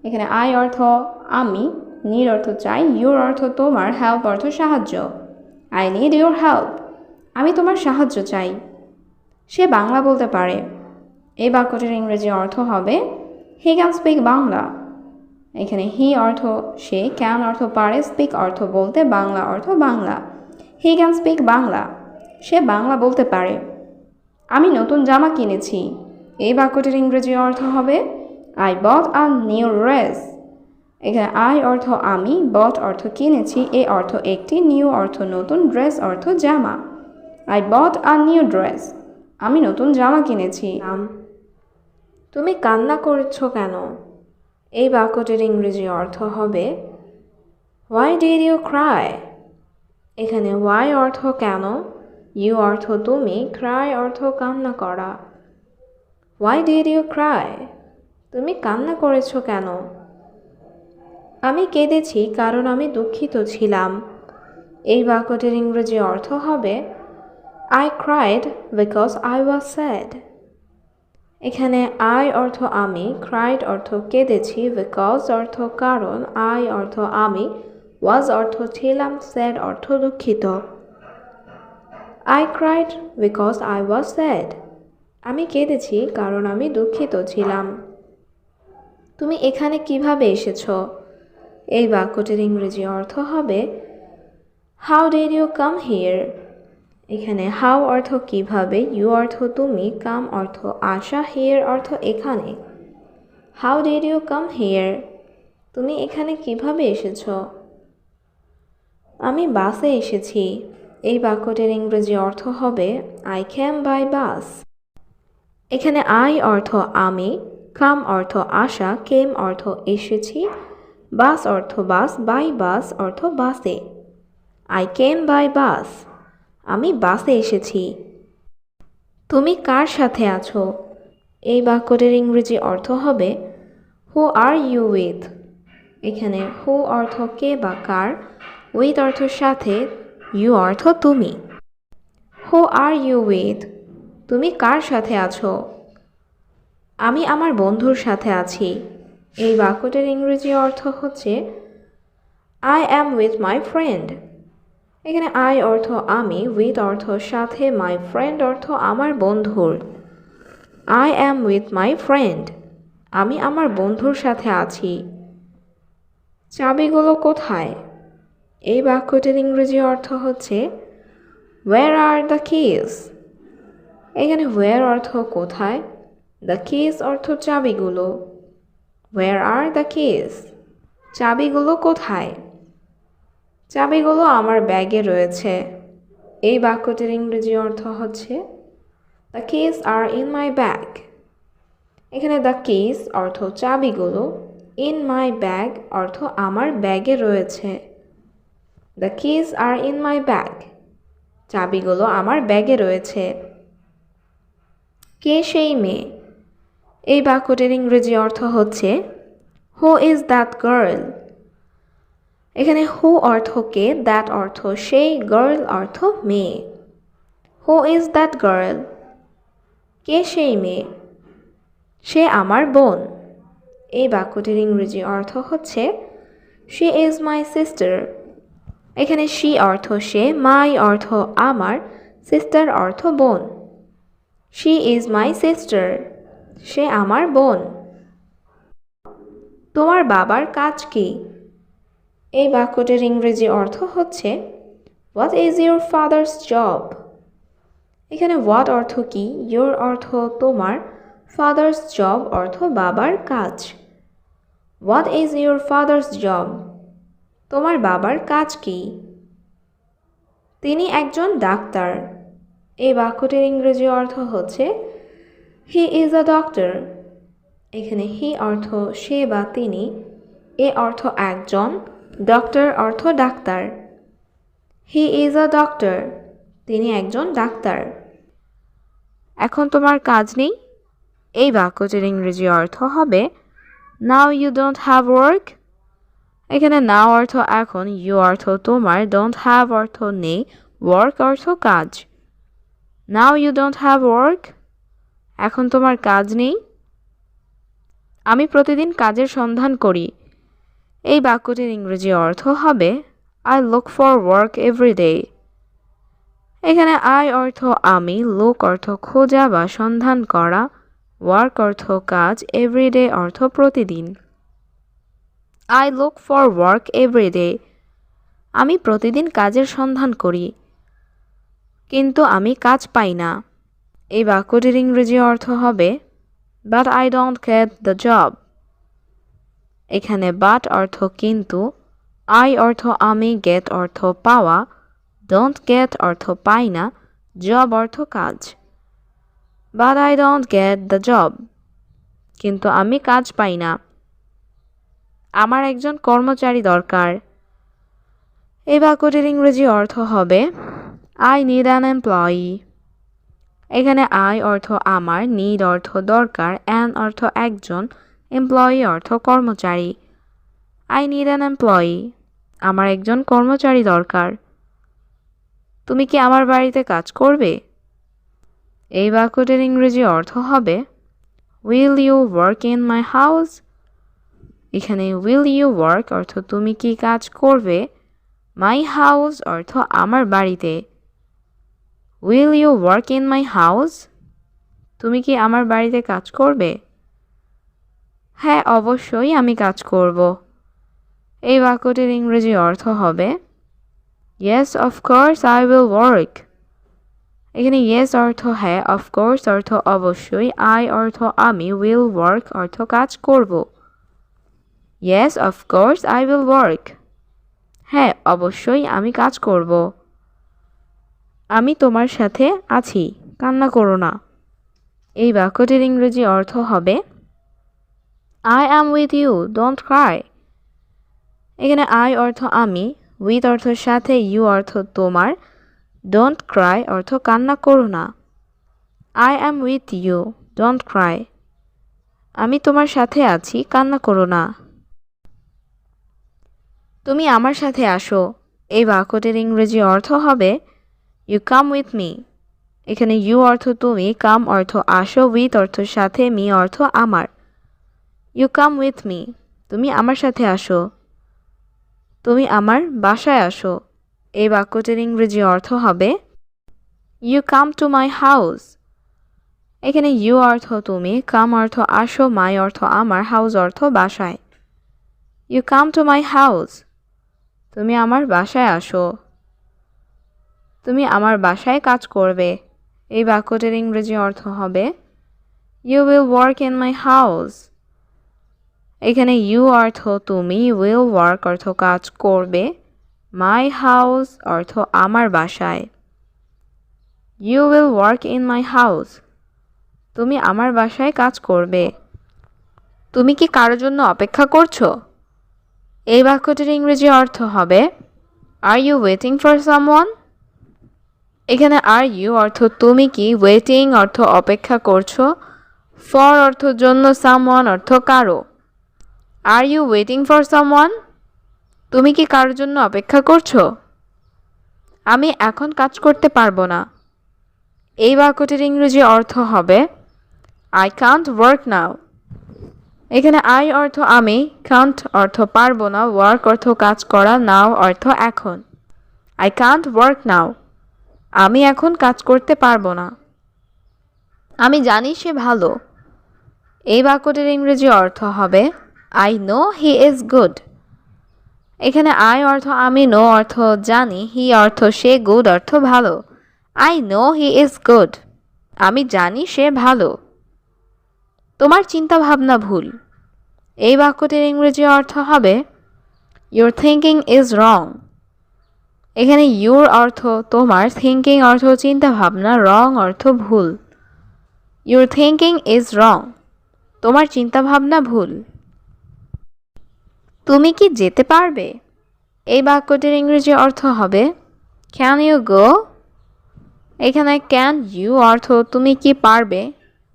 A: এখানে I অর্থ আমি, need অর্থ চাই, your অর্থ তোমার, help অর্থ সাহায্য। I need your help। আমি তোমার সাহায্য চাই। সে বাংলা বলতে পারে। এই বাক্যটির ইংরেজি অর্থ হবে He can speak বাংলা। এখানে he অর্থ সে, can অর্থ পারে, speak অর্থ বলতে, বাংলা অর্থ Bangla. He can speak Bangla. সে বাংলা বলতে পারে। আমি নতুন জামা কিনেছি। এই বাক্যটির ইংরেজি অর্থ হবে I bought a new dress। এখানে I অর্থ আমি, bought অর্থ কিনেছি, a অর্থ একটি, new অর্থ নতুন, dress অর্থ জামা। I bought a new dress। আমি নতুন জামা কিনেছি। তুমি কান্না করছো কেন? এই বাক্যটির ইংরেজি অর্থ হবে Why did you cry? এখানে why অর্থ কেন, you অর্থ তুমি, cry অর্থ কান্না করা। Why did you cry? তুমি কান্না করেছো কেন? আমি কেঁদেছি কারণ আমি দুঃখিত ছিলাম। এই বাক্যটির ইংরেজি অর্থ হবে I cried because I was sad। এখানে I অর্থ আমি, cried অর্থ কেঁদেছি, because অর্থ কারণ, I অর্থ আমি, was অর্থ ছিলাম, sad অর্থ দুঃখিত। I cried because I was sad। আমি কেঁদেছি কারণ আমি দুঃখিত ছিলাম। তুমি এখানে কিভাবে এসেছো? এই বাক্যটির ইংরেজি অর্থ হবে How did you come here? এখানে how অর্থ কিভাবে, you অর্থ তুমি, come অর্থ আসা, here অর্থ এখানে। How did you come here? তুমি এখানে কিভাবে এসেছো? আমি বাসে এসেছি। এই বাক্যটির ইংরেজি অর্থ হবে I came by bus। এখানে I অর্থ আমি, come অর্থ আসা, came অর্থ এসেছি, bus অর্থ বাস, by bus অর্থ বাসে। I came by bus। আমি বাসে এসেছি। তুমি কার সাথে আছো? এই বাক্যটির ইংরেজি অর্থ হবে Who are you with? এখানে who অর্থ কে বা কার, with অর্থ সাথে, you অর্থ তুমি। হু আর ইউ উইথ? তুমি কার সাথে আছো? আমি আমার বন্ধুর সাথে আছি। এই বাক্যটির ইংরেজি অর্থ হচ্ছে I am with my friend. এখানে আই অর্থ আমি, উইথ অর্থ সাথে, মাই ফ্রেন্ড অর্থ আমার বন্ধুর। I am with my friend. আমি আমার বন্ধুর সাথে আছি। চাবিগুলো কোথায়? এই বাক্যটির ইংরেজি অর্থ হচ্ছে ওয়্যার আর দ্য কিজ? এখানে ওয়্যার অর্থ কোথায়, দ্য কিজ অর্থ চাবিগুলো। Where are the keys? চাবিগুলো কোথায়? চাবিগুলো আমার ব্যাগে রয়েছে। এই বাক্যটির ইংরেজি অর্থ হচ্ছে the keys are in my bag. এখানে দ্য কিজ অর্থ চাবিগুলো, ইন মাই ব্যাগ অর্থ আমার ব্যাগে রয়েছে। The keys are in my bag. চাবিগুলো আমার ব্যাগে রয়েছে। কে সেই মেয়ে? এই বাক্যটির ইংরেজি অর্থ হচ্ছে হু ইজ দ্যাট গার্ল? এখানে হু অর্থ কে, দ্যাট অর্থ সেই, গার্ল অর্থ মেয়ে। Who is that girl? কে সেই মেয়ে? সে আমার বোন। এই বাক্যটির ইংরেজি অর্থ হচ্ছে শি ইজ মাই সিস্টার। এখানে শি অর্থ সে, মাই অর্থ আমার, সিস্টার অর্থ বোন। She is my sister. সে আমার বোন। তোমার বাবার কাজ কি? এই বাক্যটির ইংরেজি অর্থ হচ্ছে what is your father's job? এখানে হোয়াট অর্থ কি, ইউর অর্থ তোমার, ফাদার্স জব অর্থ বাবার কাজ। What is your father's job? তোমার বাবার কাজ কি? তিনি একজন ডাক্তার। এই বাক্যটির ইংরেজি অর্থ হচ্ছে হি ইজ আ ডক্টর। এখানে হি অর্থ সে বা তিনি, এ অর্থ একজন, ডক্টর অর্থ doctor. He is a doctor. তিনি একজন ডাক্তার। এখন তোমার কাজ নেই? এই বাক্যটির ইংরেজি অর্থ হবে now you don't have work. এখানে নাও অর্থ এখন, ইউ অর্থ তোমার, ডোন্ট হ্যাভ অর্থ নেই, ওয়ার্ক অর্থ কাজ। Now you don't have work. এখন তোমার কাজ নেই? আমি প্রতিদিন কাজের সন্ধান করি। এই বাক্যটির ইংরেজি অর্থ হবে I look for work every day. এখানে আই অর্থ আমি, লুক অর্থ খোঁজা বা সন্ধান করা, ওয়ার্ক অর্থ কাজ, এভরিডে অর্থ প্রতিদিন। I look for work every day. আমি প্রতিদিন কাজের সন্ধান করি, কিন্তু আমি কাজ পাই না। এই বাক্যটির ইংরেজি অর্থ হবে but I don't get the job. এখানে বাট অর্থ কিন্তু, আই অর্থ আমি, গেট অর্থ পাওয়া, ডোন্ট গেট অর্থ পাই না, জব অর্থ কাজ। But I don't get the job. কিন্তু আমি কাজ পাই না। আমার একজন কর্মচারী দরকার। এই বাক্যটির ইংরেজি অর্থ হবে আই নিড অ্যান এমপ্লয়ি। এখানে আই অর্থ আমার, নিড অর্থ দরকার, অ্যান অর্থ একজন, এমপ্লয়ি অর্থ কর্মচারী। I need an employee. আমার একজন কর্মচারী দরকার। তুমি কি আমার বাড়িতে কাজ করবে? এই বাক্যটির ইংরেজি অর্থ হবে will you work in my house? এখানে উইল ইউ ওয়ার্ক অর্থ তুমি কি কাজ করবে, মাই হাউস অর্থ আমার বাড়িতে। Will you work in my house? তুমি কি আমার বাড়িতে কাজ করবে? হ্যাঁ, অবশ্যই আমি কাজ করব। এই বাক্যটির ইংরেজি অর্থ হবে yes of course I will work. এখানে ইয়েস অর্থ হ্যাঁ, অফকোর্স অর্থ অবশ্যই, আই অর্থ আমি, উইল ওয়ার্ক অর্থ কাজ করব। Yes of course I will work. হ্যাঁ, অবশ্যই আমি কাজ করব। আমি তোমার সাথে আছি, কান্না করো না। এই বাক্যটির ইংরেজি অর্থ হবে I am with you, don't cry. এখানে আই অর্থ আমি, উইথ অর্থ সাথে, ইউ অর্থ তোমার, ডোন্ট ক্রাই অর্থ কান্না করো না। I am with you, don't cry. আমি তোমার সাথে আছি, কান্না করো না। তুমি আমার সাথে আসো। এই বাক্যটির ইংরেজি অর্থ হবে ইউ কাম উইথ মি। এখানে ইউ অর্থ তুমি, কাম অর্থ আসো, উইথ অর্থ সাথে, মি অর্থ আমার। ইউ কাম উইথ মি, তুমি আমার সাথে আসো। তুমি আমার বাসায় আসো। এই বাক্যটির ইংরেজি অর্থ হবে you come to my house. এখানে ইউ অর্থ তুমি, কাম অর্থ আসো, মাই অর্থ আমার, হাউস অর্থ বাসায়। You come to my house, তুমি আমার বাসায় আসো। তুমি আমার বাসায় কাজ করবে। এই বাক্যটির ইংরেজি অর্থ হবে you will work in my house. এখানে ইউ অর্থ তুমি, উইল ওয়ার্ক অর্থ কাজ করবে, মাই হাউস অর্থ আমার বাসায়। You will work in my house, তুমি আমার বাসায় কাজ করবে। তুমি কি কারোর জন্য অপেক্ষা করছো? এই বাক্যটির ইংরেজি অর্থ হবে are you waiting for someone. এখানে আর ইউ অর্থ তুমি কি, ওয়েটিং অর্থ অপেক্ষা করছো, ফর অর্থ জন্য, সামওয়ান অর্থ কারো। Are you waiting for someone, তুমি কি কারোর জন্য অপেক্ষা করছো? আমি এখন কাজ করতে পারবো না। এই বাক্যটির ইংরেজি অর্থ হবে আই কান্ট ওয়ার্ক নাও। এখানে আই অর্থ আমি, কান্ট অর্থ পারবো না, ওয়ার্ক অর্থ কাজ করা, নাও অর্থ এখন। আই কান্ট ওয়ার্ক নাও, আমি এখন কাজ করতে পারবো না। আমি জানি সে ভালো। এই বাক্যটির ইংরেজি অর্থ হবে I know he is good. এখানে আই অর্থ আমি, নো অর্থ জানি, হি অর্থ সে, গুড অর্থ ভালো। I know he is good, আমি জানি সে ভালো। তোমার চিন্তা ভাবনা ভুল। এই বাক্যটির ইংরেজি অর্থ হবে ইউর থিঙ্কিং ইজ রং। এখানে ইউর অর্থ তোমার, থিঙ্কিং অর্থ চিন্তা ভাবনা, রং অর্থ ভুল। ইউর থিঙ্কিং ইজ রং, তোমার চিন্তা ভাবনা ভুল। তুমি কি যেতে পারবে? এই বাক্যটির ইংরেজি অর্থ হবে ক্যান ইউ গো। এখানে ক্যান ইউ অর্থ তুমি কি পারবে,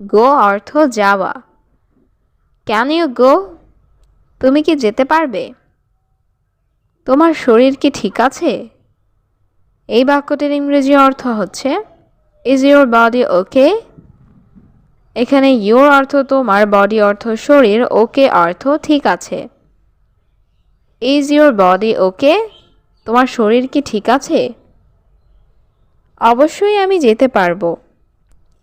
A: গো অর্থ যাওয়া। ক্যান ইউ গো, তুমি কি যেতে পারবে? তোমার শরীর কি ঠিক আছে? এই বাক্যটির ইংরেজি অর্থ হচ্ছে ইজ ইউর বডি ওকে। এখানে ইউর অর্থ তোমার, বডি অর্থ শরীর, ওকে অর্থ ঠিক আছে। ইজ ইউর বডি ওকে, তোমার শরীর কি ঠিক আছে? অবশ্যই আমি যেতে পারবো।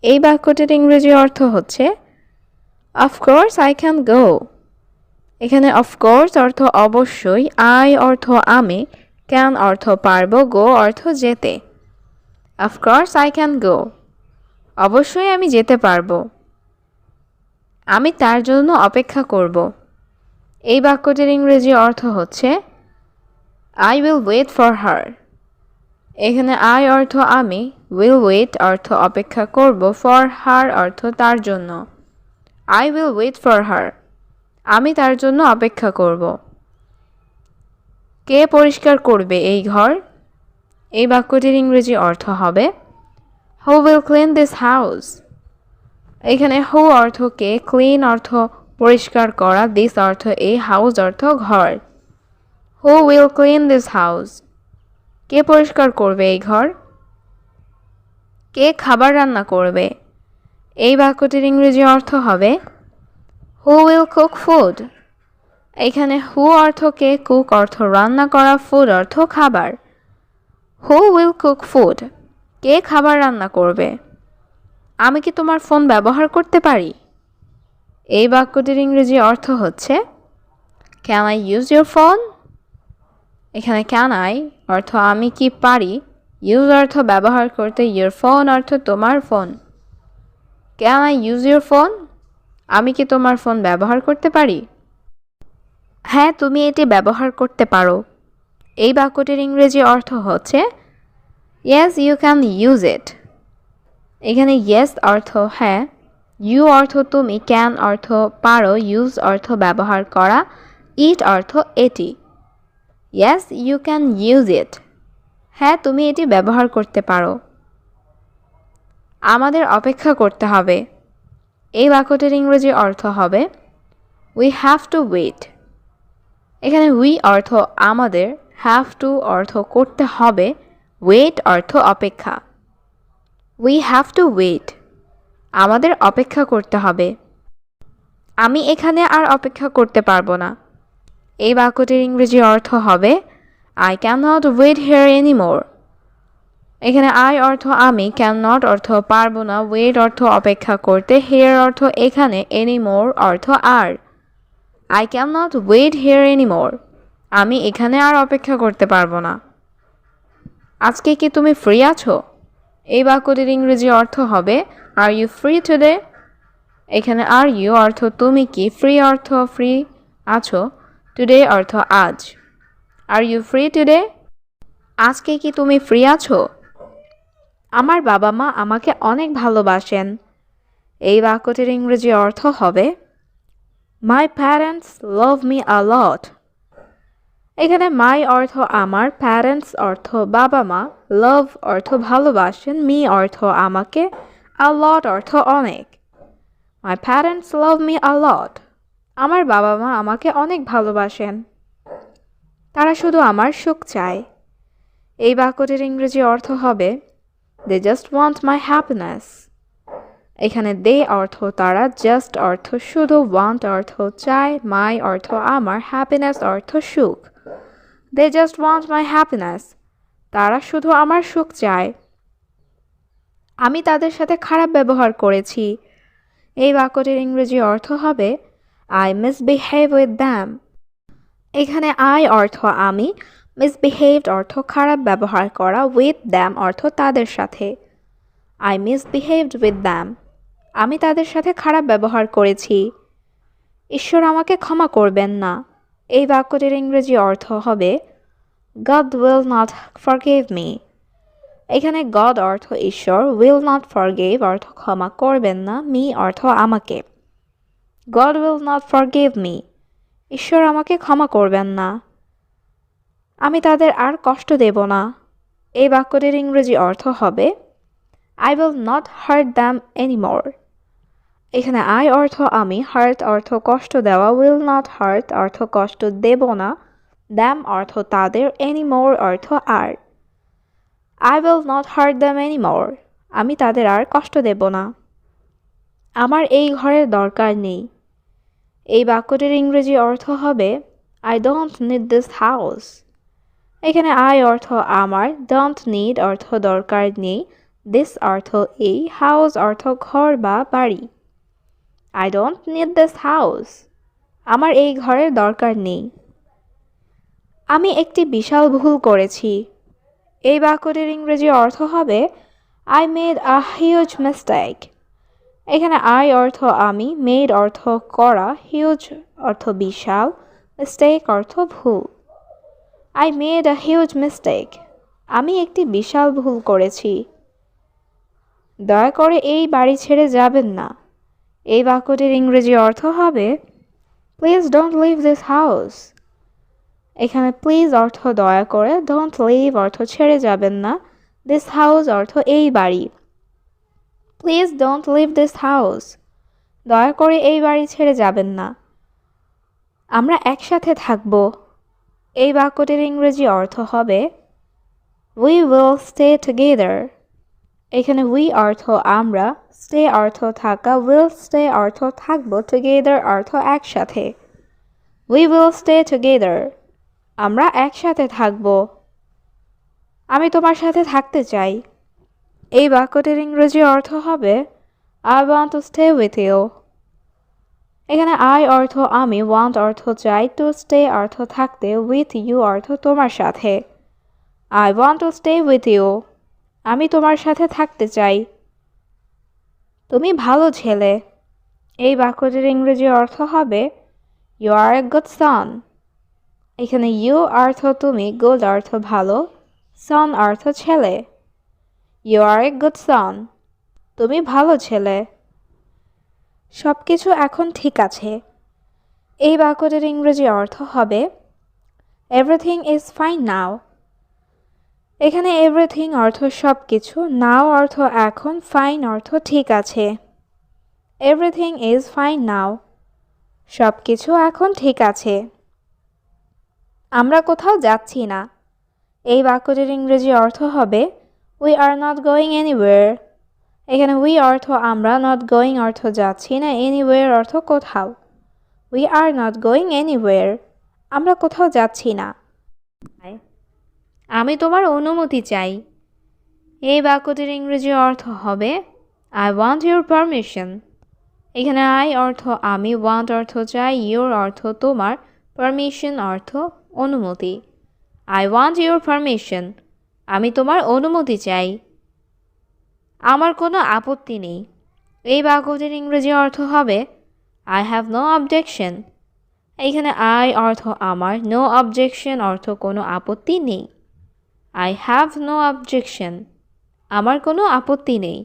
A: এই বাক্যটির ইংরেজি অর্থ হচ্ছে অফকোর্স আই ক্যান গো। এখানে অফকোর্স অর্থ অবশ্যই, আই অর্থ আমি, ক্যান অর্থ পারবো, গো অর্থ যেতে। অফকোর্স আই ক্যান গো, অবশ্যই আমি যেতে পারবো। আমি তার জন্য অপেক্ষা করব। এই বাক্যটির ইংরেজি অর্থ হচ্ছে I will wait for her. এখানে আই অর্থ আমি, উইল ওয়েট অর্থ অপেক্ষা করব, ফর হার অর্থ তার জন্য। I will wait for her, আমি তার জন্য অপেক্ষা করব। কে পরিষ্কার করবে এই ঘর? এই বাক্যটির ইংরেজি অর্থ হবে হু উইল ক্লিন দিস হাউস। এখানে হু অর্থ কে, ক্লিন অর্থ পরিষ্কার করা, দিস অর্থ এই, হাউস অর্থ ঘর। Who will clean this house, কে পরিষ্কার করবে এই ঘর? কে খাবার রান্না করবে? এই বাক্যটির ইংরেজি অর্থ হবে হু উইল কুক ফুড। এখানে হু অর্থ কে, কুক অর্থ রান্না করা, ফুড অর্থ খাবার। হু উইল কুক ফুড, কে খাবার রান্না করবে? আমি কি তোমার ফোন ব্যবহার করতে পারি? এই বাক্যটির ইংরেজি অর্থ হচ্ছে can I use your phone. এখানে ক্যান আই অর্থ আমি কি পারি, ইউজ অর্থ ব্যবহার করতে, ইউর ফোন অর্থ তোমার phone. Can I use your phone, আমি কি তোমার ফোন ব্যবহার করতে পারি? হ্যাঁ, তুমি এটি ব্যবহার করতে পারো। এই বাক্যটির ইংরেজি অর্থ হচ্ছে yes you can use it. এখানে ইয়েস অর্থ হ্যাঁ, ইউ অর্থ তুমি, ক্যান অর্থ পারো, ইউজ অর্থ ব্যবহার করা, ইট অর্থ এটি। Yes you can use it, হ্যাঁ তুমি এটি ব্যবহার করতে পারো। আমাদের অপেক্ষা করতে হবে। এই বাক্যটির ইংরেজি অর্থ হবে উই হ্যাভ টু ওয়েট। এখানে উই অর্থ আমাদের, হ্যাভ টু অর্থ করতে হবে, ওয়েট অর্থ অপেক্ষা। We have to wait. আমাদের অপেক্ষা করতে হবে। আমি এখানে আর অপেক্ষা করতে পারবো না। এই বাক্যটির ইংরেজি অর্থ হবে I cannot wait here anymore. এখানে I অর্থ আমি, cannot অর্থ পারবো না, wait অর্থ অপেক্ষা করতে, here অর্থ এখানে, anymore অর্থ আর। I cannot wait here anymore. আমি এখানে আর অপেক্ষা করতে পারবো না। আজকে কি তুমি ফ্রি আছো? এই বাক্যটির ইংরেজি অর্থ হবে Are you free today? এখানে আর ইউ অর্থ তুমি কি, ফ্রি অর্থ ফ্রি আছো, টুডে অর্থ আজ। Are you free today? আজকে কি তুমি ফ্রি আছো? আমার বাবা মা আমাকে অনেক ভালোবাসেন। এই বাক্যটির ইংরেজি অর্থ হবে My parents love me a lot. এখানে my অর্থ আমার, প্যারেন্টস অর্থ বাবা মা, লাভ অর্থ ভালোবাসেন, মি অর্থ আমাকে, a lot অর্থ অনেক। My parents love me a lot. আমার বাবা মা আমাকে অনেক ভালোবাসেন। তারা শুধু আমার সুখ চায়। এই বাক্যটির ইংরেজি অর্থ হবে They just want my happiness. এখানে they অর্থ তারা, just অর্থ শুধু, want অর্থ চায়, my অর্থ আমার, happiness অর্থ সুখ। They just want my happiness. তারা শুধু আমার সুখ চায়। আমি তাদের সাথে খারাপ ব্যবহার করেছি। এই বাক্যটির ইংরেজি অর্থ হবে I misbehave with them. এখানে I অর্থ আমি, misbehaved অর্থ খারাপ ব্যবহার করা, with them অর্থ তাদের সাথে। I misbehaved with them. আমি তাদের সাথে খারাপ ব্যবহার করেছি। ঈশ্বর আমাকে ক্ষমা করবেন না। এই বাক্যটির ইংরেজি অর্থ হবে God will not forgive me. এখানে God অর্থ ঈশ্বর, will not forgive অর্থ ক্ষমা করবেন না, me অর্থ আমাকে। God will not forgive me. ঈশ্বর আমাকে ক্ষমা করবেন না। আমি তাদের আর কষ্ট দেব না। এই বাক্যটির ইংরেজি অর্থ হবে I will not hurt them anymore. এখানে I অর্থ আমি, hurt অর্থ কষ্ট দেওয়া, will not hurt অর্থ কষ্ট দেব না, them অর্থ তাদের, anymore অর্থ আর। I will not hurt them anymore. আমি তাদের আর কষ্ট দেব না। আমার এই ঘরের দরকার নেই। এই বাক্যটির ইংরেজি অর্থ হবে I don't need this house. এখানে I অর্থ আমার, don't need অর্থ দরকার নেই, this অর্থ এই, house অর্থ ঘর বা বাড়ি। I don't need this house. আমার এই ঘরের দরকার নেই। আমি একটি বিশাল ভুল করেছি। এই বাক্যটির ইংরেজি অর্থ হবে I made a huge mistake. এখানে I অর্থ আমি, made অর্থ করা, huge অর্থ বিশাল, mistake অর্থ ভুল। I made a huge mistake. আমি একটি বিশাল ভুল করেছি। দয়া করে এই বাড়ি ছেড়ে যাবেন না। এই বাক্যটির ইংরেজি অর্থ হবে Please don't leave this house. এখানে প্লিজ অর্থ দয়া করে, don't leave অর্থ ছেড়ে যাবেন না, this house অর্থ এই বাড়ি। Please don't leave this house. দয়া করে এই বাড়ি ছেড়ে যাবেন না। আমরা একসাথে থাকব। এই বাক্যটির ইংরেজি অর্থ হবে We will stay together. এখানে we অর্থ আমরা, stay অর্থ থাকা, will stay অর্থ থাকব, together অর্থ একসাথে। We will stay together. আমরা একসাথে থাকব। আমি তোমার সাথে থাকতে চাই। এই বাক্যটির ইংরেজি অর্থ হবে I want to stay with you. এখানে I অর্থ আমি, want অর্থ চাই, to stay অর্থ থাকতে, with you অর্থ তোমার সাথে। I want to stay with you. আমি তোমার সাথে থাকতে চাই। তুমি ভালো ছেলে। এই বাক্যটির ইংরেজি অর্থ হবে You are a good son. এখানে you অর্থ তুমি, good অর্থ ভালো, son অর্থ ছেলে। You are a good son. তুমি ভালো ছেলে। সব কিছু এখন ঠিক আছে। এই বাক্যটির ইংরেজি অর্থ হবে Everything is fine now. এখানে everything অর্থ সব কিছু, now অর্থ এখন, fine অর্থ ঠিক আছে। Everything is fine now. সব কিছু এখন ঠিক আছে। আমরা কোথাও যাচ্ছি না। এই বাক্যটির ইংরেজি অর্থ হবে We are not going anywhere. এখানে উই অর্থ আমরা, নট গোয়িং অর্থ যাচ্ছি না, এনিওয়ের অর্থ কোথাও। We are not going anywhere, আমরা কোথাও যাচ্ছি না। আমি তোমার অনুমতি চাই। এই বাক্যটির ইংরেজি অর্থ হবে আই ওয়ান্ট ইউর পারমিশন। এখানে আই অর্থ আমি, ওয়ান্ট অর্থ চাই, ইউর অর্থ তোমার, পারমিশন অর্থ অনুমতি। আই ওয়ান্ট ইউর পারমিশন, আমি তোমার অনুমতি চাই। আমার কোনো আপত্তি নেই। এই বাক্যটির ইংরেজি অর্থ হবে আই হ্যাভ নো অবজেকশন। এইখানে আই অর্থ আমার, নো অবজেকশন অর্থ কোনো আপত্তি নেই। আই হ্যাভ নো অবজেকশন, আমার কোনো আপত্তি নেই।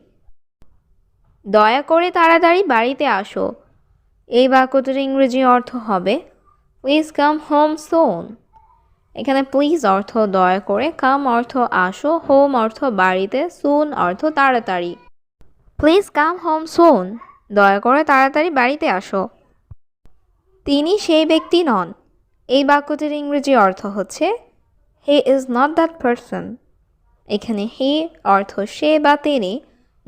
A: দয়া করে তাড়াতাড়ি বাড়িতে আসো। এই বাক্যটির ইংরেজি অর্থ হবে প্লিজ কাম হোম সুন। এখানে প্লিজ অর্থ দয়া করে, কাম অর্থ আসো, হোম অর্থ বাড়িতে, সুন অর্থ তাড়াতাড়ি। প্লিজ কাম হোম সুন, দয়া করে তাড়াতাড়ি বাড়িতে আসো। তিনি সেই ব্যক্তি নন। এই বাক্যটির ইংরেজি অর্থ হচ্ছে he is not that person. এখানে হি অর্থ সে বা তিনি,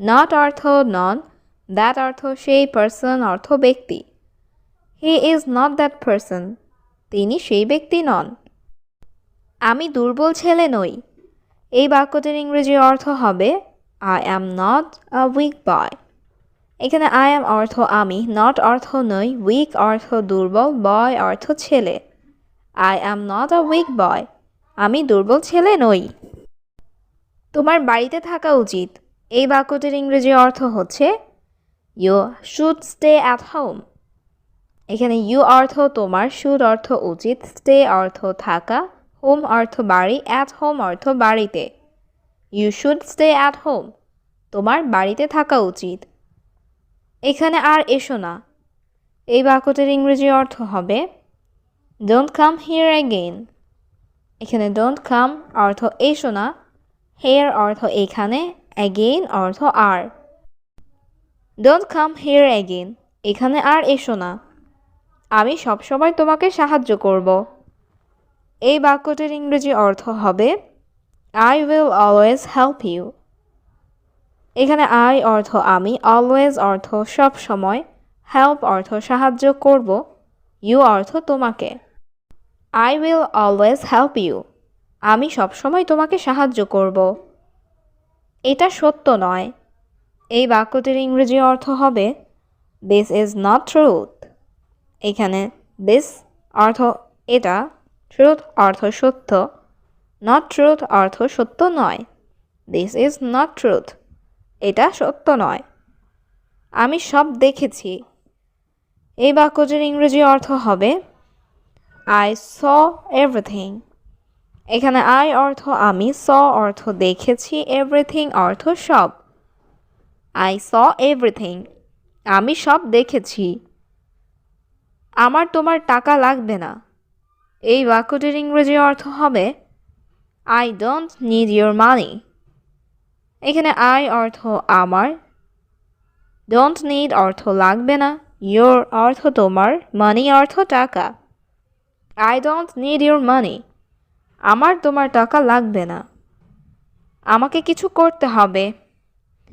A: নট অর্থ নন, দ্যাট অর্থ সেই, পারসন অর্থ ব্যক্তি। He is not that person, তিনি সেই ব্যক্তি নন। আমি দুর্বল ছেলে নই। এই বাক্যটির ইংরেজি অর্থ হবে I am not a weak boy. এখানে আই অ্যাম অর্থ আমি, নট অর্থ নই, উইক অর্থ দুর্বল, বয় অর্থ ছেলে। I am not a weak boy, আমি দুর্বল ছেলে নই। তোমার বাড়িতে থাকা উচিত। এই বাক্যটির ইংরেজি অর্থ হচ্ছে you should stay at home. এখানে ইউ অর্থ তোমার, শুড অর্থ উচিত, স্টে অর্থ থাকা, হোম অর্থ বাড়ি, অ্যাট হোম অর্থ বাড়িতে। You should stay at home, তোমার বাড়িতে থাকা উচিত। এখানে আর এসো না। এই বাক্যটির ইংরেজি অর্থ হবে ডোন্ট কাম হিয়ার অ্যাগেইন। এখানে ডোন্ট কাম অর্থ এসো না, হেয়ার অর্থ এখানে, অ্যাগেইন অর্থ আর। ডোন্ট কাম হিয়ার অ্যাগেইন, এখানে আর এসো না। আমি সবসময় তোমাকে সাহায্য করব। এই বাক্যটির ইংরেজি অর্থ হবে I will always help you. এখানে আই অর্থ আমি, অলওয়েজ অর্থ সব সময়, হেল্প অর্থ সাহায্য করব, ইউ অর্থ তোমাকে। I will always help you, আমি সবসময় তোমাকে সাহায্য করব। এটা সত্য নয়। এই বাক্যটির ইংরেজি অর্থ হবে দিস ইজ নট ট্রুথ। এখানে দিস অর্থ এটা, ট্রুথ অর্থ সত্য, নট ট্রুথ অর্থ সত্য নয়। দিস ইজ নট ট্রুথ, এটা সত্য নয়। আমি সব দেখেছি। এই বাক্যটির ইংরেজি অর্থ হবে আই স এভরিথিং। এখানে আই অর্থ আমি, স অর্থ দেখেছি, এভরিথিং অর্থ সব। আই স এভরিথিং, আমি সব দেখেছি। আমার তোমার টাকা লাগবে না। এই বাক্যটির ইংরেজি অর্থ হবে আই ডোন্ট নিড ইউর মানি। এখানে আই অর্থ আমার, ডোন্ট নিড অর্থ লাগবে না, ইউর অর্থ তোমার, মানি অর্থ টাকা। আই ডোন্ট নিড ইউর মানি, আমার তোমার টাকা লাগবে না। আমাকে কিছু করতে হবে।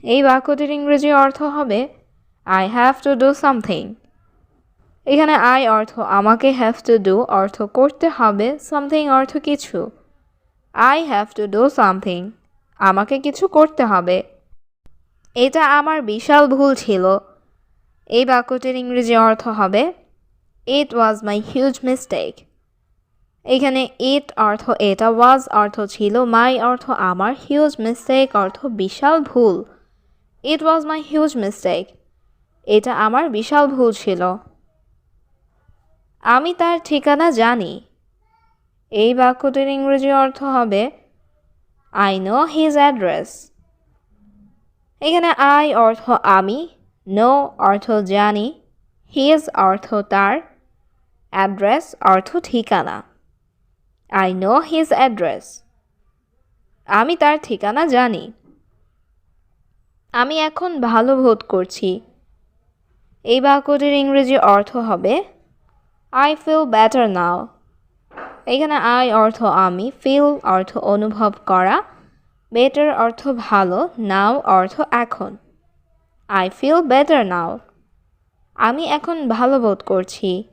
A: এই বাক্যটির ইংরেজি অর্থ হবে I have to do something. এখানে আই অর্থ আমাকে, হ্যাভ টু ডু অর্থ করতে হবে, সামথিং অর্থ কিছু। I have to do something, আমাকে কিছু করতে হবে। এটা আমার বিশাল ভুল ছিল। এই বাক্যটির ইংরেজি অর্থ হবে ইট ওয়াজ মাই হিউজ মিস্টেক। এখানে ইট অর্থ এটা, ওয়াজ অর্থ ছিল, মাই অর্থ আমার, হিউজ মিস্টেক অর্থ বিশাল ভুল। ইট ওয়াজ মাই হিউজ মিস্টেক, এটা আমার বিশাল ভুল ছিল। আমি তার ঠিকানা জানি। এই বাক্যটির ইংরেজি অর্থ হবে আই নো হিজ অ্যাড্রেস। এখানে আই অর্থ আমি, নো অর্থ জানি, হিজ অর্থ তার, অ্যাড্রেস অর্থ ঠিকানা। আই নো হিজ অ্যাড্রেস, আমি তার ঠিকানা জানি। আমি এখন ভালো বোধ করছি। এই বাক্যটির ইংরেজি অর্থ হবে আই ফিল বেটার নাও। এখানে আই অর্থ আমি, ফিল অর্থ অনুভব করা, বেটার অর্থ ভালো, নাও অর্থ এখন। I feel better now. আমি এখন ভালো বোধ করছি.